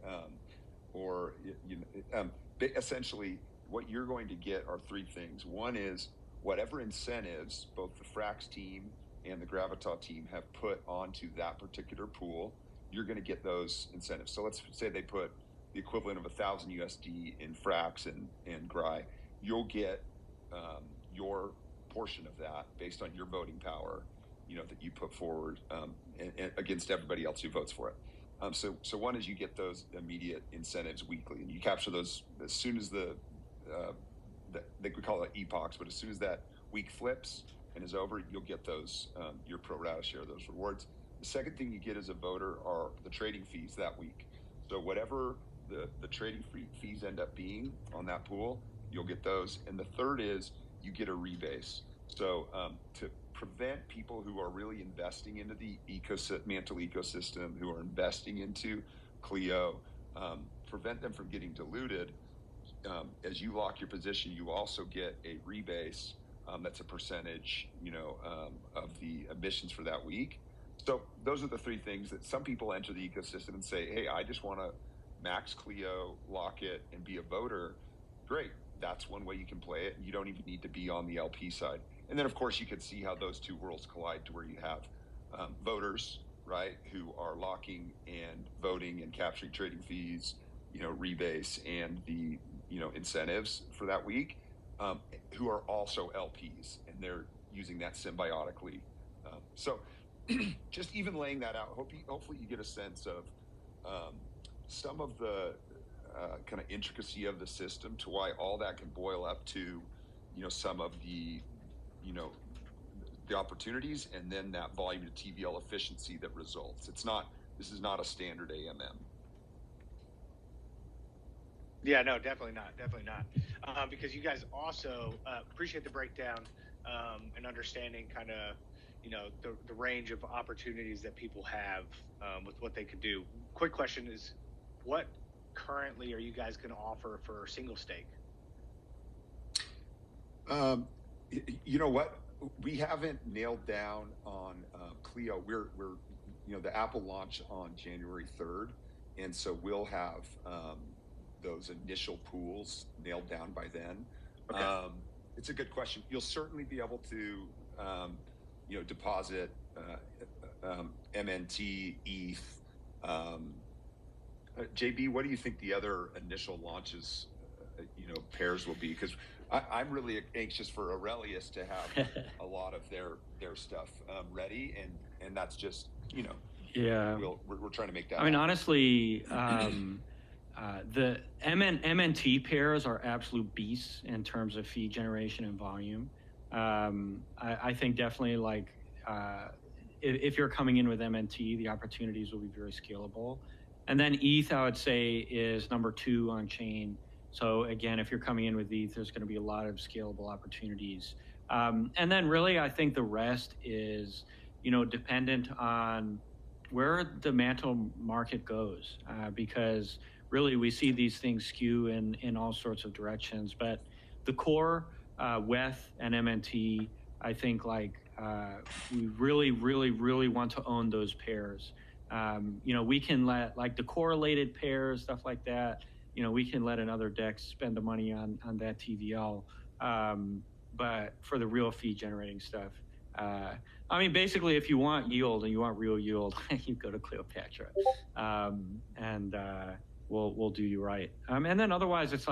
Essentially, what you're going to get are three things. One is whatever incentives both the Frax team and the Gravitas team have put onto that particular pool, you're going to get those incentives. So let's say they put the equivalent of 1,000 USD in Frax and Gry. You'll get your portion of that based on your voting power, that you put forward and against everybody else who votes for it. So one is you get those immediate incentives weekly, and you capture those as soon as they could call it epochs, but as soon as that week flips and is over, you'll get those, your pro rata share of those rewards. The second thing you get as a voter are the trading fees that week. So whatever the trading fees end up being on that pool, you'll get those. And the third is you get a rebase. So to prevent people who are really investing into the Mantle ecosystem, who are investing into Cleo, prevent them from getting diluted, as you lock your position, you also get a rebase that's a percentage, of the emissions for that week. So those are the three things that some people enter the ecosystem and say, hey, I just want to max Cleo, lock it, and be a voter. Great. That's one way you can play it. You don't even need to be on the LP side. And then, of course, you could see how those two worlds collide to where you have voters, right, who are locking and voting and capturing trading fees, rebase and the, incentives for that week, who are also LPs, and they're using that symbiotically. So just even laying that out, hopefully you get a sense of some of the kind of intricacy of the system, to why all that can boil up to, some of the, the opportunities, and then that volume to TVL efficiency that results. This is not a standard AMM. Yeah, no, definitely not. Because you guys also appreciate the breakdown and understanding kind of, the range of opportunities that people have with what they could do. Quick question is, what currently are you guys going to offer for single stake? You know what? We haven't nailed down on Cleo. We're the Apple launch on January 3rd, and so we'll have those initial pools nailed down by then. Okay. It's a good question. You'll certainly be able to deposit MNT, ETH. JB, what do you think the other initial launches pairs will be? Because I'm really anxious for Aurelius to have a lot of their stuff ready, and that's just Yeah. we're trying to make that. I mean, honestly, the MNT pairs are absolute beasts in terms of fee generation and volume. I think definitely if you're coming in with MNT, the opportunities will be very scalable. And then ETH, I would say, is number 2 on chain. So again, if you're coming in with ETH, there's going to be a lot of scalable opportunities. And then really, I think the rest is, dependent on where the Mantle market goes, because really we see these things skew in all sorts of directions. But the core, WETH and MNT, I think we really, really, really want to own those pairs. We can let the correlated pairs, stuff like that, we can let another DEX spend the money on that TVL. But for the real fee generating stuff, I mean, basically, if you want yield and you want real yield, you go to Cleopatra, and we'll do you right. And then otherwise, it's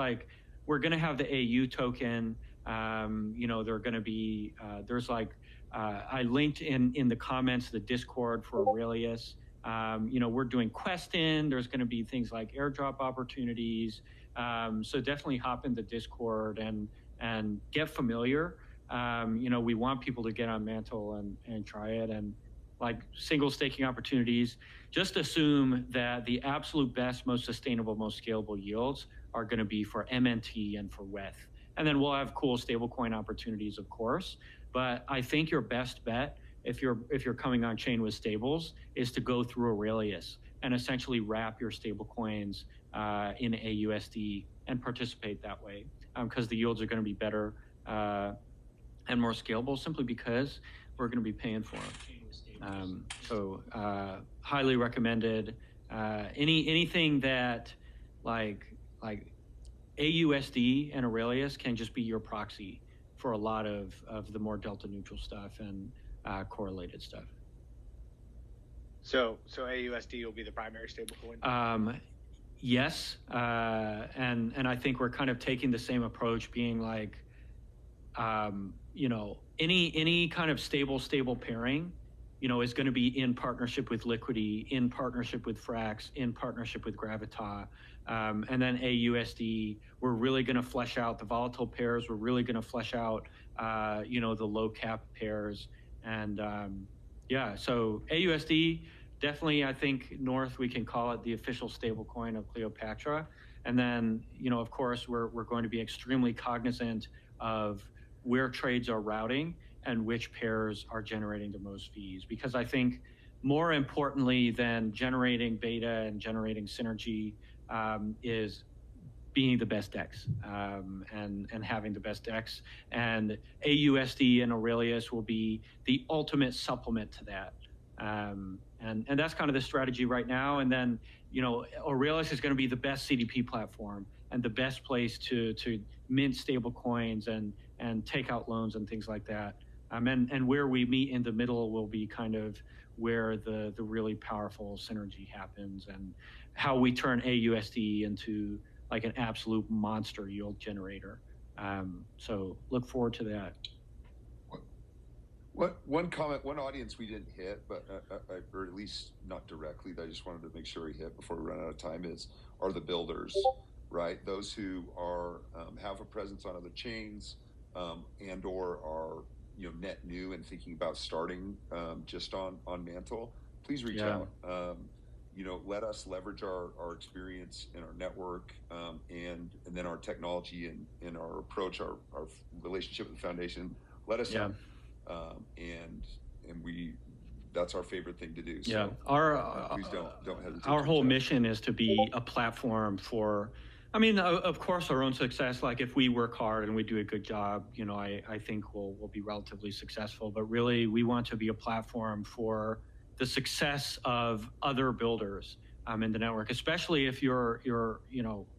we're going to have the AU token. They're going to be there's I linked in the comments the Discord for Aurelius. We're doing Questin. There's going to be things like airdrop opportunities. So definitely hop in the Discord and get familiar. We want people to get on Mantle and try it, and single staking opportunities. Just assume that the absolute best, most sustainable, most scalable yields are going to be for MNT and for WETH. And then we'll have cool stablecoin opportunities, of course. But I think your best bet, if you're coming on chain with stables, is to go through Aurelius and essentially wrap your stablecoins in AUSD and participate that way, because the yields are going to be better and more scalable, simply because we're going to be paying for them. So highly recommended. Anything that like AUSD and Aurelius can just be your proxy for a lot of the more delta neutral stuff and correlated stuff. So AUSD will be the primary stablecoin? Yes, and I think we're kind of taking the same approach, being any kind of stable pairing, is going to be in partnership with Liquidity, in partnership with Frax, in partnership with Gravita. And then AUSD, we're really going to flesh out the volatile pairs. We're really going to flesh out, the low cap pairs. And so AUSD, definitely, I think, North, we can call it the official stablecoin of Cleopatra. And then, of course, we're going to be extremely cognizant of where trades are routing and which pairs are generating the most fees. Because I think more importantly than generating beta and generating synergy is being the best DEX and having the best DEX. And AUSD and Aurelius will be the ultimate supplement to that. And that's kind of the strategy right now. And then, Aurelius is going to be the best CDP platform and the best place to mint stable coins and take out loans and things like that. And where we meet in the middle will be kind of where the really powerful synergy happens, and how we turn AUSD into an absolute monster yield generator. So look forward to that. One comment, one audience we didn't hit, but or at least not directly, that I just wanted to make sure we hit before we run out of time, are the builders, right? Those who are have a presence on other chains, and or are net new and thinking about starting just on Mantle, please reach Yeah. out. Let us leverage our experience and our network, and then our technology and our approach, our relationship with the foundation. Let us Yeah. help, and that's our favorite thing to do. Yeah. So please don't hesitate. Our whole mission is to be a platform for, I mean, of course, our own success. Like if we work hard and we do a good job, I think we'll be relatively successful. But really, we want to be a platform for the success of other builders in the network, especially if you're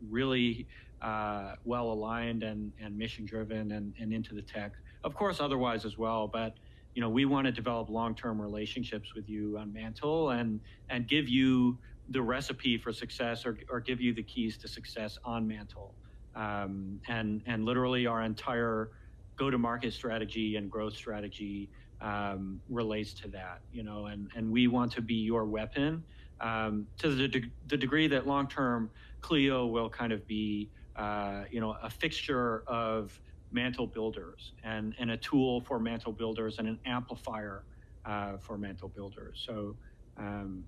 really well aligned and mission driven and into the tech. Of course, otherwise as well, but we want to develop long-term relationships with you on Mantle and give you the recipe for success, or give you the keys to success on Mantle. And literally our entire go-to-market strategy and growth strategy relates to that, and we want to be your weapon to the degree that long-term Cleo will kind of be, a fixture of Mantle builders and a tool for Mantle builders and an amplifier for Mantle builders. So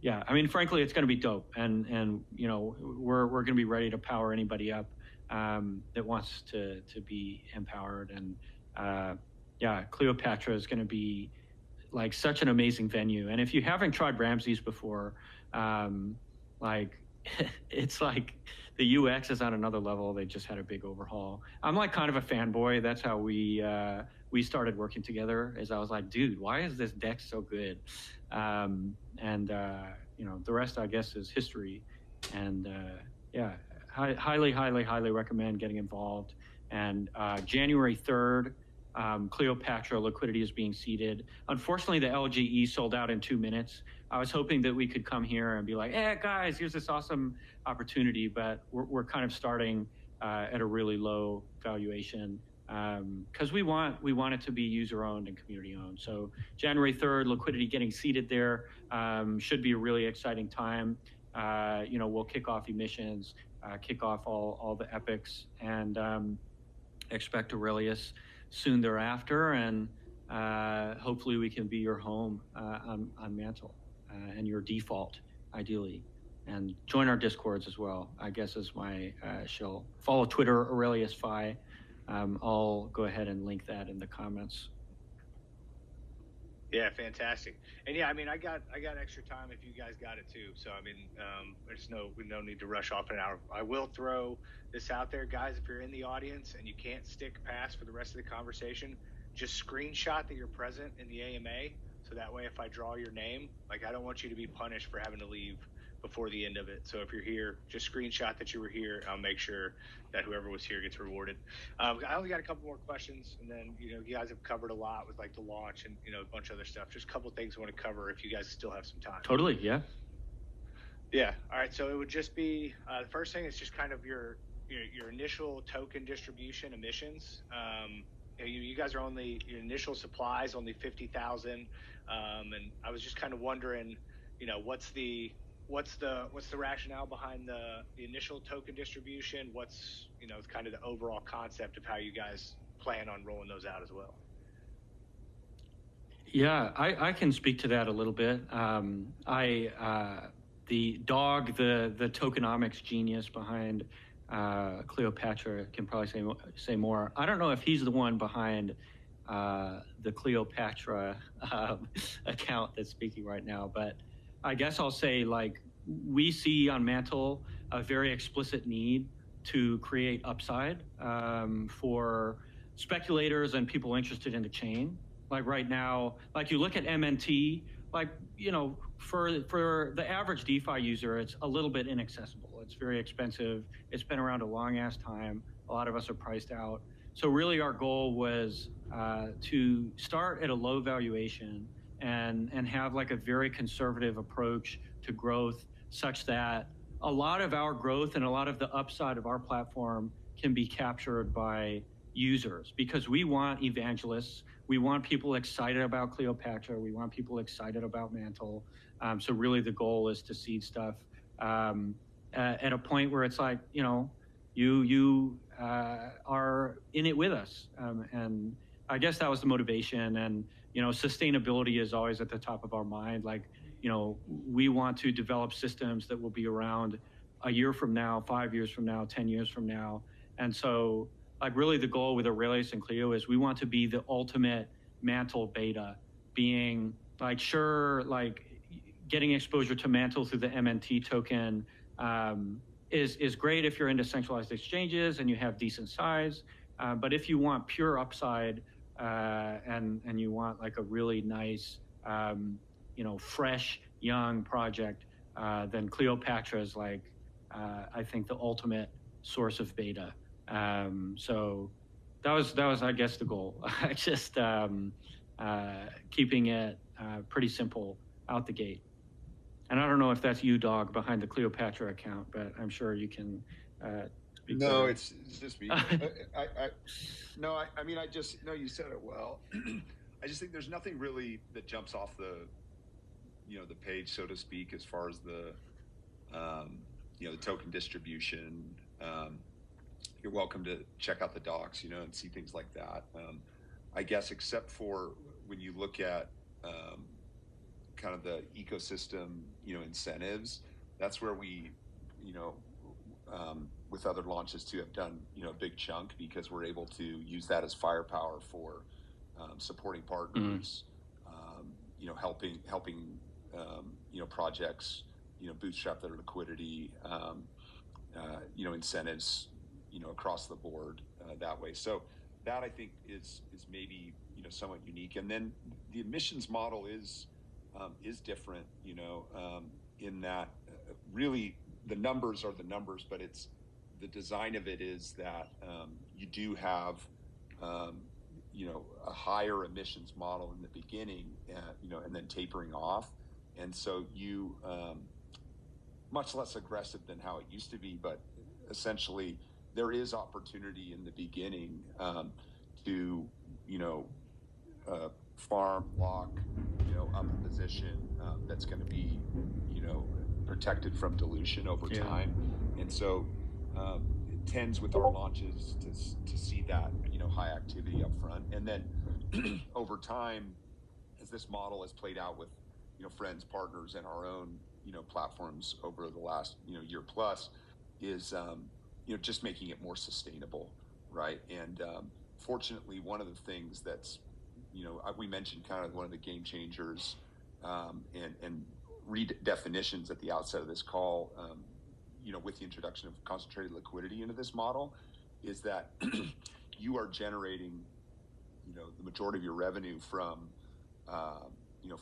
yeah, I mean, frankly, it's going to be dope, and we're going to be ready to power anybody up that wants to be empowered. And yeah, Cleopatra is going to be like such an amazing venue. And if you haven't tried Ramses before, it's like the UX is on another level. They just had a big overhaul. I'm like kind of a fanboy. That's how we started working together. Is I was like, dude, why is this deck so good? And the rest, I guess, is history. And yeah, highly recommend getting involved. And January 3rd, Cleopatra liquidity is being seeded. Unfortunately, the LGE sold out in 2 minutes. I was hoping that we could come here and be like, hey guys, here's this awesome opportunity, but we're kind of starting at a really low valuation because we want it to be user owned and community owned. So January 3rd, liquidity getting seeded there should be a really exciting time. We'll kick off emissions, kick off all the epics, and expect Aurelius soon thereafter, and hopefully we can be your home on Mantle and your default, ideally. And join our Discords as well, I guess, is my shill. Follow Twitter, Aurelius Phi. I'll go ahead and link that in the comments. Yeah, fantastic. And yeah, I mean, I got extra time if you guys got it too. So I mean, there's no need to rush off an hour. I will throw this out there, guys. If you're in the audience and you can't stick past for the rest of the conversation, just screenshot that you're present in the AMA. So that way, if I draw your name, like I don't want you to be punished for having to leave before the end of it. So if you're here, just screenshot that you were here. I'll make sure that whoever was here gets rewarded. I only got a couple more questions, and then you guys have covered a lot with like the launch and a bunch of other stuff. Just a couple of things I want to cover if you guys still have some time. Totally, yeah. Yeah. All right. So it would just be the first thing is just kind of your initial token distribution emissions. You guys are only your initial supplies only 50,000, and I was just kind of wondering, what's the rationale behind the initial token distribution? What's kind of the overall concept of how you guys plan on rolling those out as well? Yeah, I can speak to that a little bit. The dog, the tokenomics genius behind Cleopatra can probably say more. I don't know if he's the one behind the Cleopatra account that's speaking right now, but I guess I'll say, like, we see on Mantle a very explicit need to create upside for speculators and people interested in the chain. Like right now, like you look at MNT, like, for the average DeFi user, it's a little bit inaccessible. It's very expensive. It's been around a long ass time. A lot of us are priced out. So really our goal was to start at a low valuation and have like a very conservative approach to growth, such that a lot of our growth and a lot of the upside of our platform can be captured by users, because we want evangelists. We want people excited about Cleopatra. We want people excited about Mantle. So really the goal is to seed stuff at a point where it's like, you are in it with us. And I guess that was the motivation. And, sustainability is always at the top of our mind. Like, we want to develop systems that will be around a year from now, 5 years from now, 10 years from now. And so, like, really the goal with Aurelius and Cleo is we want to be the ultimate Mantle beta, being like, sure, like getting exposure to Mantle through the MNT token is great if you're into centralized exchanges and you have decent size. But if you want pure upside and you want like a really nice, fresh, young project, then Cleopatra is like, I think, the ultimate source of beta. So that was, I guess, the goal. Just keeping it pretty simple out the gate. And I don't know if that's you, Dog, behind the Cleopatra account, but I'm sure you can speak. No, it's just me. I mean, you said it well. I just think there's nothing really that jumps off the page, so to speak, as far as the token distribution. You're welcome to check out the docs, and see things like that. I guess, except for when you look at kind of the ecosystem, incentives, that's where we, with other launches too, have done, a big chunk, because we're able to use that as firepower for supporting partners, helping projects, bootstrap their liquidity, incentives, across the board that way. So that, I think, is maybe, somewhat unique. And then the emissions model is different, in that really the numbers are the numbers, but it's the design of it is that you do have, a higher emissions model in the beginning, and then tapering off. And so you, much less aggressive than how it used to be, but essentially there is opportunity in the beginning to, farm, lock, up a position that's going to be, protected from dilution over time. And so it tends with our launches to see that, high activity up front. And then over time, as this model has played out with, friends, partners, and our own, platforms over the last, year plus, is, just making it more sustainable, right? And fortunately, one of the things that's, we mentioned kind of one of the game changers and redefinitions at the outset of this call, with the introduction of concentrated liquidity into this model, is that you are generating, the majority of your revenue from,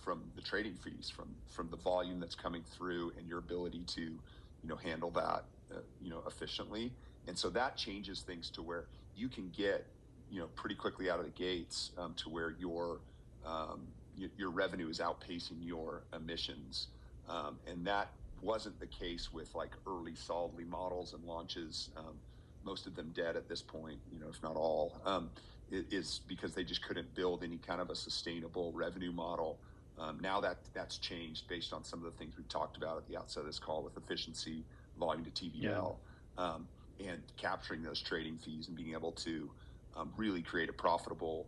from the trading fees, from the volume that's coming through, and your ability to, handle that, efficiently. And so that changes things to where you can get, pretty quickly out of the gates to where your revenue is outpacing your emissions. And that wasn't the case with like early solidly models and launches, most of them dead at this point, if not all, is because they just couldn't build any kind of a sustainable revenue model. Now that's changed based on some of the things we've talked about at the outset of this call, with efficiency, volume to TVL, and capturing those trading fees and being able to really create a profitable,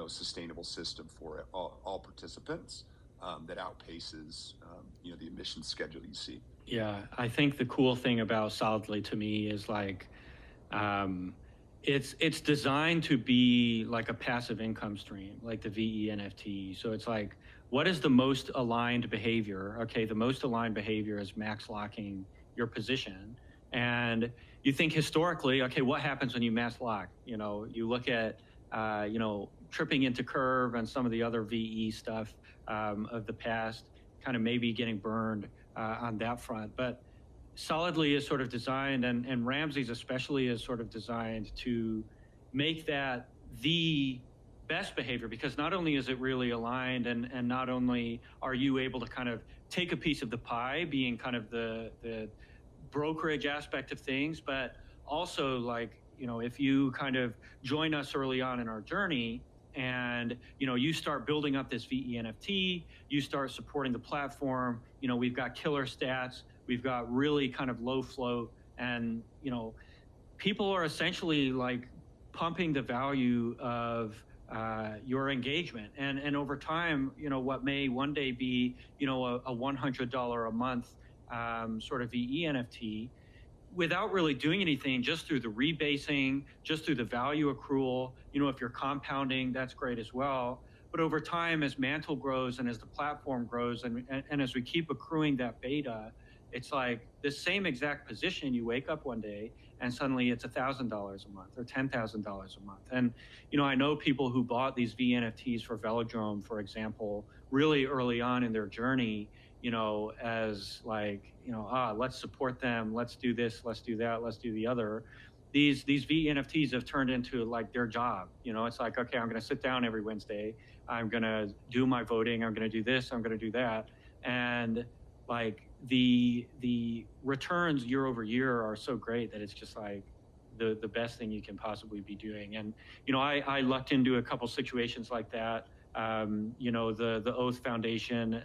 sustainable system for all participants that outpaces, the emissions schedule you see. Yeah, I think the cool thing about Solidly to me is like, it's designed to be like a passive income stream, like the VE NFT. So it's like, what is the most aligned behavior? Okay, the most aligned behavior is max locking your position. And you think historically, okay, what happens when you max lock? You look at, tripping into Curve and some of the other VE stuff of the past, kind of maybe getting burned on that front. But Solidly is sort of designed, and Ramsey's especially is sort of designed to make that the best behavior, because not only is it really aligned, and not only are you able to kind of take a piece of the pie, being kind of the brokerage aspect of things, but also like, if you kind of join us early on in our journey and, you start building up this VE NFT, you start supporting the platform, we've got killer stats, we've got really kind of low float, and, people are essentially like pumping the value of your engagement. And over time, what may one day be, a $100 a month sort of VE NFT, without really doing anything, just through the rebasing, just through the value accrual, if you're compounding, that's great as well. But over time, as Mantle grows and as the platform grows, and as we keep accruing that beta, it's like this same exact position. You wake up one day and suddenly it's $1,000 a month or $10,000 a month. And, I know people who bought these VNFTs for Velodrome, for example, really early on in their journey, as like, let's support them, let's do this, let's do that, let's do the other. These VNFTs have turned into like their job. It's like, okay, I'm going to sit down every Wednesday. I'm going to do my voting. I'm going to do this. I'm going to do that. And like the returns year over year are so great that it's just like the best thing you can possibly be doing. And, I lucked into a couple situations like that. The Oath Foundation,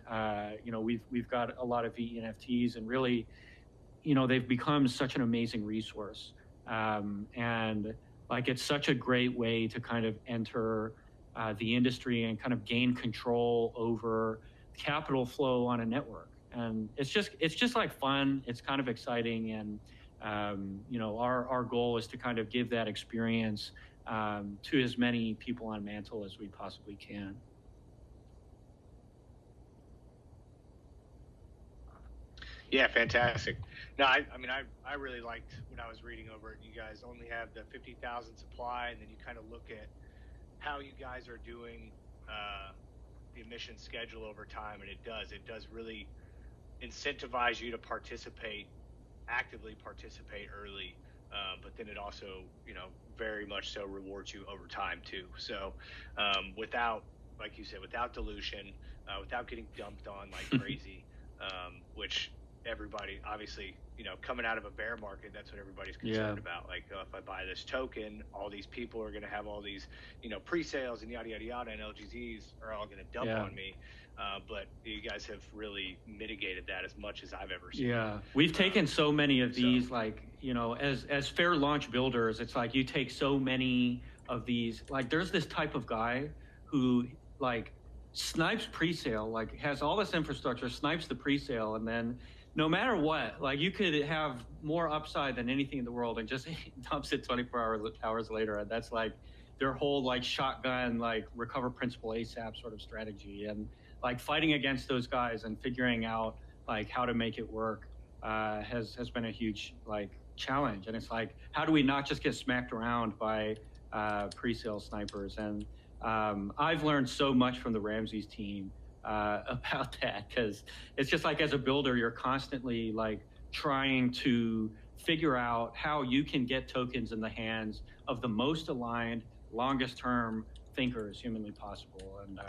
we've got a lot of VNFTs, and really, they've become such an amazing resource. And like, it's such a great way to kind of enter the industry and kind of gain control over capital flow on a network. And it's just like fun. It's kind of exciting. And, our goal is to kind of give that experience to as many people on Mantle as we possibly can. Yeah, fantastic. No, I really liked when I was reading over it. You guys only have the 50,000 supply, and then you kind of look at how you guys are doing the emission schedule over time, and it does really incentivize you to actively participate early. But then it also, very much so rewards you over time too. So without, like you said, without dilution, without getting dumped on like crazy, which everybody, obviously, coming out of a bear market, that's what everybody's concerned about. Like, if I buy this token, all these people are going to have all these, pre-sales and yada, yada, yada, and LGZs are all going to dump on me. But you guys have really mitigated that as much as I've ever seen. Yeah, we've taken so many of these, like, as fair launch builders, it's like you take so many of these. Like, there's this type of guy who, like, snipes pre-sale, like, has all this infrastructure, snipes the pre-sale, and then no matter what, like, you could have more upside than anything in the world and just dumps it 24 hours later. And that's like their whole like shotgun, like recover principal ASAP sort of strategy. And like fighting against those guys and figuring out like how to make it work has been a huge like challenge. And it's like, how do we not just get smacked around by pre-sale snipers? And I've learned so much from the Ramses team about that, because it's just like, as a builder, you're constantly like trying to figure out how you can get tokens in the hands of the most aligned, longest term thinkers humanly possible. And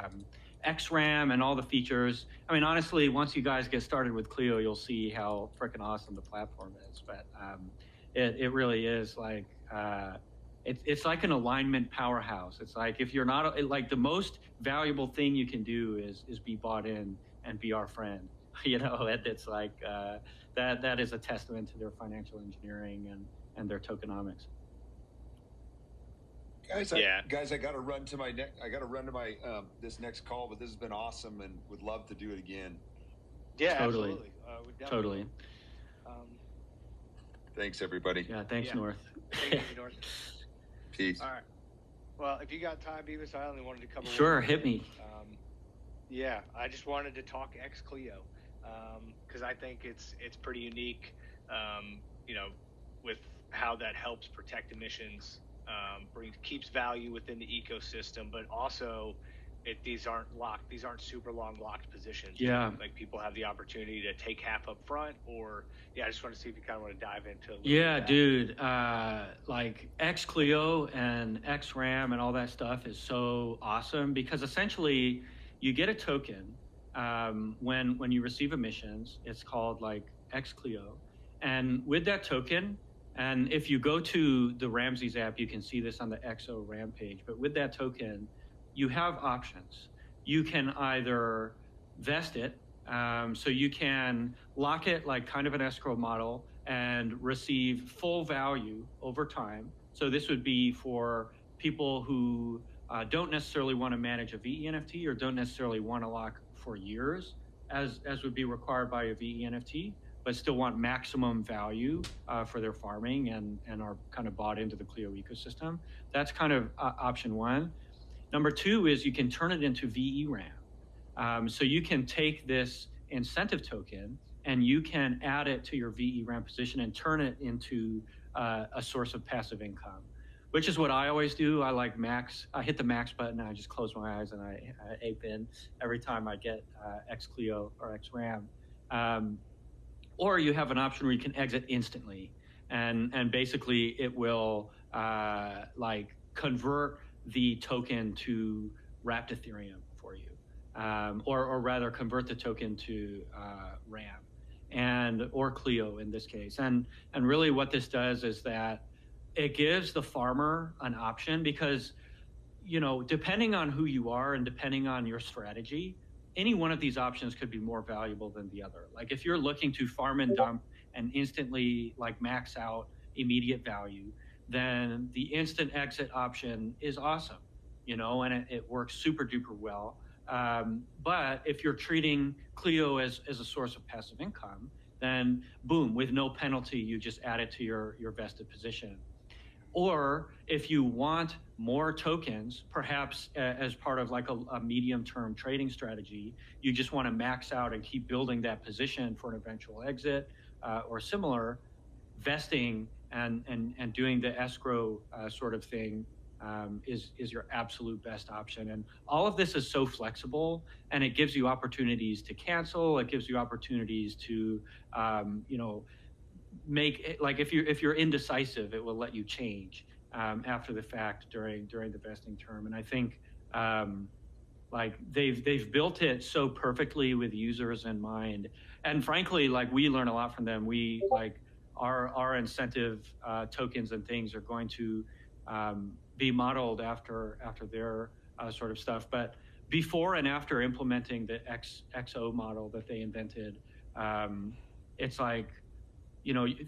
XRAM and all the features, I mean, honestly, once you guys get started with Cleo, you'll see how freaking awesome the platform is. But it really is like it's like an alignment powerhouse. It's like, if you're not, like, the most valuable thing you can do is be bought in and be our friend. It's like that is a testament to their financial engineering and their tokenomics. Guys, I got to run to my this next call, but this has been awesome and would love to do it again. Yeah, totally. Absolutely. Totally. Thanks, everybody. Yeah, thanks, North. Thank you, North. Peace. All right. Well, if you got time, Bebis, I only wanted to cover. Sure, hit me. Yeah, I just wanted to talk X Cleo because I think it's pretty unique. With how that helps protect emissions, keeps value within the ecosystem, but also these aren't locked. These aren't super long locked positions. Yeah. Like, people have the opportunity to take half up front, or I just want to see if you kind of want to dive into. Yeah, dude. Like X Cleo and XRAM and all that stuff is so awesome, because essentially you get a token when you receive emissions. It's called like X Cleo, and with that token, and if you go to the Ramses app, you can see this on the XO RAM page. But with that token, you have options. You can either vest it, so you can lock it like kind of an escrow model and receive full value over time. So this would be for people who don't necessarily want to manage a VE NFT or don't necessarily want to lock for years, as would be required by a VE NFT, but still want maximum value for their farming and are kind of bought into the Cleo ecosystem. That's kind of option one. Number two is you can turn it into VE RAM. So you can take this incentive token and you can add it to your VE RAM position and turn it into a source of passive income, which is what I always do. I hit the max button, and I just close my eyes and I ape in every time I get X Cleo or X RAM. Or you have an option where you can exit instantly, and basically it will convert the token to wrapped Ethereum for you, or rather convert the token to RAM or Cleo in this case. And really what this does is that it gives the farmer an option because, depending on who you are and depending on your strategy, any one of these options could be more valuable than the other. Like if you're looking to farm and dump and instantly max out immediate value, then the instant exit option is awesome, and it works super duper well. But if you're treating Cleo as a source of passive income, then boom, with no penalty, you just add it to your vested position. Or if you want more tokens, perhaps as part of a medium-term trading strategy, you just want to max out and keep building that position for an eventual exit or similar, vesting and doing the escrow sort of thing is your absolute best option. And all of this is so flexible, and it gives you opportunities to cancel. It gives you opportunities to, make it, if you're indecisive, it will let you change after the fact during the vesting term. And I think they've built it so perfectly with users in mind. And frankly, we learn a lot from them. We our incentive tokens and things are going to be modeled after their sort of stuff. But before and after implementing the XO model that they invented, it's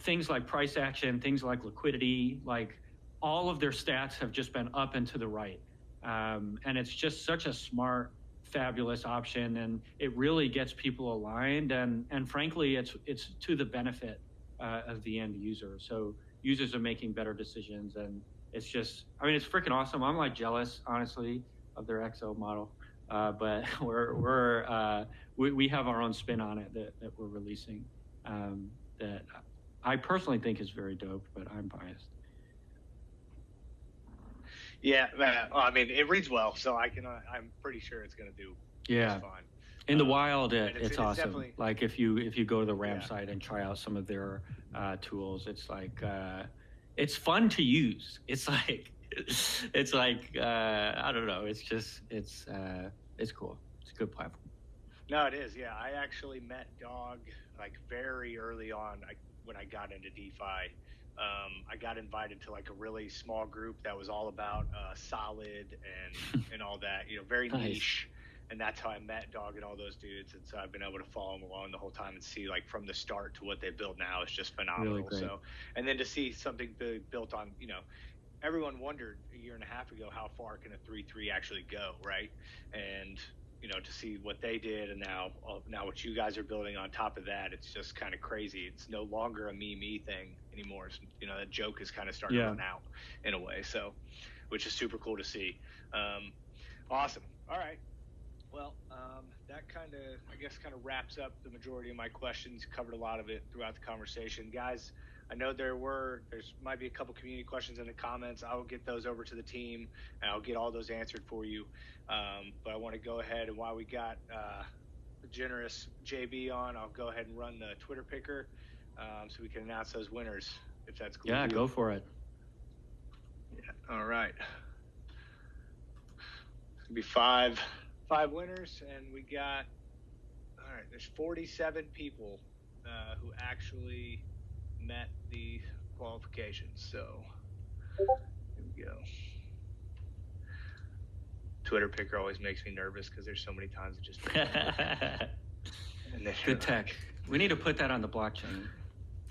things like price action, things like liquidity, all of their stats have just been up and to the right. And it's just such a smart, fabulous option, and it really gets people aligned. And frankly, it's to the benefit of the end user. So users are making better decisions, and it's just, it's freaking awesome. I'm jealous, honestly, of their XO model. But we have our own spin on it that we're releasing. That I personally think is very dope, but I'm biased. Yeah, man. It reads well, so I'm pretty sure it's going to do just fine. In the wild, it's awesome. If you go to the RAM site and try out some of their tools, it's it's fun to use. It's I don't know. It's just it's cool. It's a good platform. No, it is. Yeah, I actually met Dog very early on when I got into DeFi. I got invited to a really small group that was all about solid and all that, very nice. Niche. And that's how I met Dog and all those dudes. And so I've been able to follow them along the whole time and see from the start to what they built now is just phenomenal. Really great. So, and then to see something built on, everyone wondered a year and a half ago, how far can a 3.3 actually go, right? And to see what they did, and now what you guys are building on top of that, it's just kind of crazy. It's no longer a me thing anymore. It's, that joke is kind of starting to run out in a way. So, which is super cool to see. Awesome. All right. Well, that kind of wraps up the majority of my questions. Covered a lot of it throughout the conversation, guys. I know there's might be a couple community questions in the comments. I will get those over to the team, and I'll get all those answered for you. But I want to go ahead, and while we got the generous JB on, I'll go ahead and run the Twitter picker so we can announce those winners, if that's cool. Yeah, go for it. Yeah. All right. It's gonna be five winners, and we got, all right, there's 47 people who actually met the qualifications. So here we go. Twitter picker always makes me nervous because there's so many times it just good tech. We need to put that on the blockchain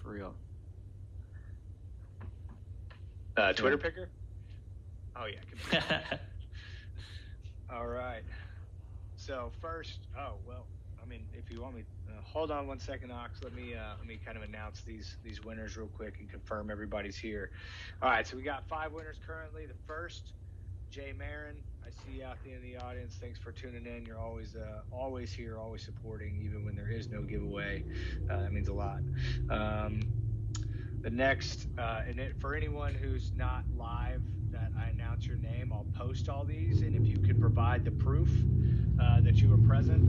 for real. Twitter picker? Oh yeah. All right. So first, I mean, if you want me, hold on one second, Ox. Let me kind of announce these winners real quick and confirm everybody's here. All right, so we got 5 winners currently. The first, Jay Marin. I see you out there in the audience. Thanks for tuning in. You're always here, always supporting, even when there is no giveaway. That means a lot. The next, for anyone who's not live that I announce your name, I'll post all these, and if you could provide the proof that you were present,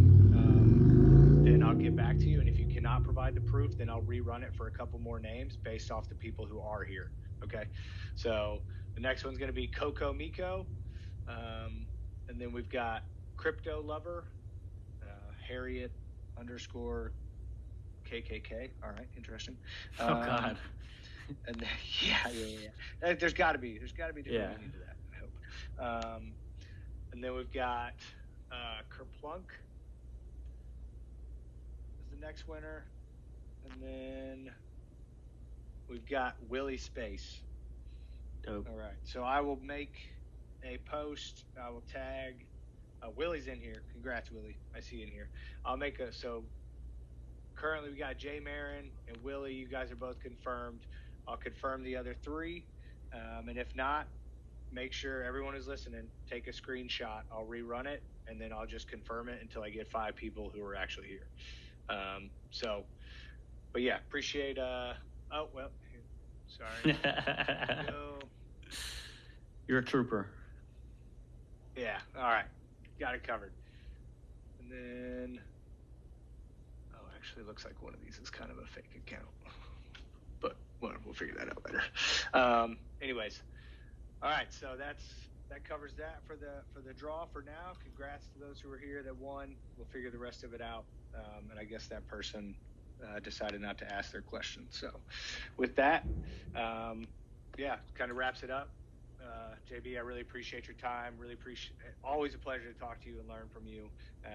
then I'll get back to you. And if you cannot provide the proof, then I'll rerun it for a couple more names based off the people who are here. Okay, so the next one's going to be Coco Miko, and then we've got Crypto Lover, Harriet _ KKK. All right, interesting. Oh God. And then, yeah. There's got to be different meaning to that, I hope. And then we've got Kerplunk is the next winner, and then we've got Willie Space. Dope. All right, so I will make a post. I will tag. Willie's in here. Congrats, Willie. I see you in here. I'll make a so. Currently, we got Jay Marin and Willie. You guys are both confirmed. I'll confirm the other 3. And if not, make sure everyone who's listening, take a screenshot. I'll rerun it, and then I'll just confirm it until I get 5 people who are actually here. But yeah, appreciate, sorry. You're a trooper. Yeah, all right. Got it covered. And then... Actually, looks like one of these is kind of a fake account, but we'll figure that out later. Anyways, all right. So that covers that for the draw for now. Congrats to those who were here that won. We'll figure the rest of it out. And I guess that person decided not to ask their question. So with that, kind of wraps it up. JB, I really appreciate your time. Always a pleasure to talk to you and learn from you.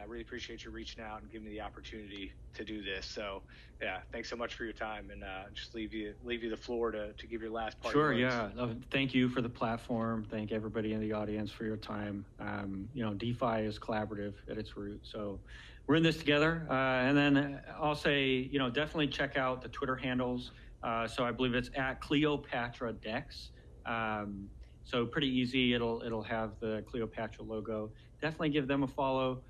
Really appreciate you reaching out and giving me the opportunity to do this. So, yeah, thanks so much for your time, and just leave you the floor to give your last part. Sure, yeah. Thank you for the platform. Thank everybody in the audience for your time. DeFi is collaborative at its root, so we're in this together. And then I'll say, definitely check out the Twitter handles. So I believe it's at Cleopatra DEX. So pretty easy. It'll have the Cleopatra logo. Definitely give them a follow.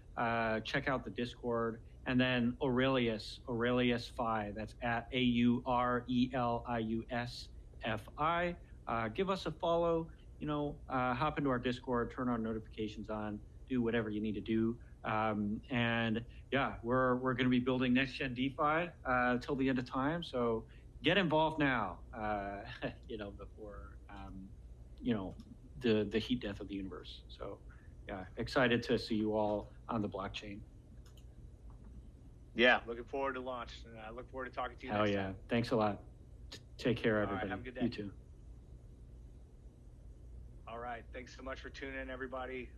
Check out the Discord. And then Aurelius Fi. That's at AURELIUSFI. Give us a follow. Hop into our Discord. Turn our notifications on. Do whatever you need to do. And yeah, we're going to be building next gen DeFi till the end of time. So get involved now. Before. The heat death of the universe. So, yeah, excited to see you all on the blockchain. Yeah, looking forward to launch. And I look forward to talking to you next time. Thanks a lot. Take care, everybody. All right, have a good day. You too. All right, thanks so much for tuning in, everybody.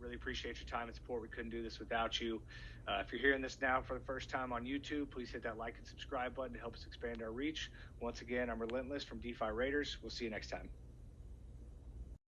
Really appreciate your time and support. We couldn't do this without you. If you're hearing this now for the first time on YouTube, please hit that like and subscribe button to help us expand our reach. Once again, I'm Relentless from DeFi Raiders. We'll see you next time.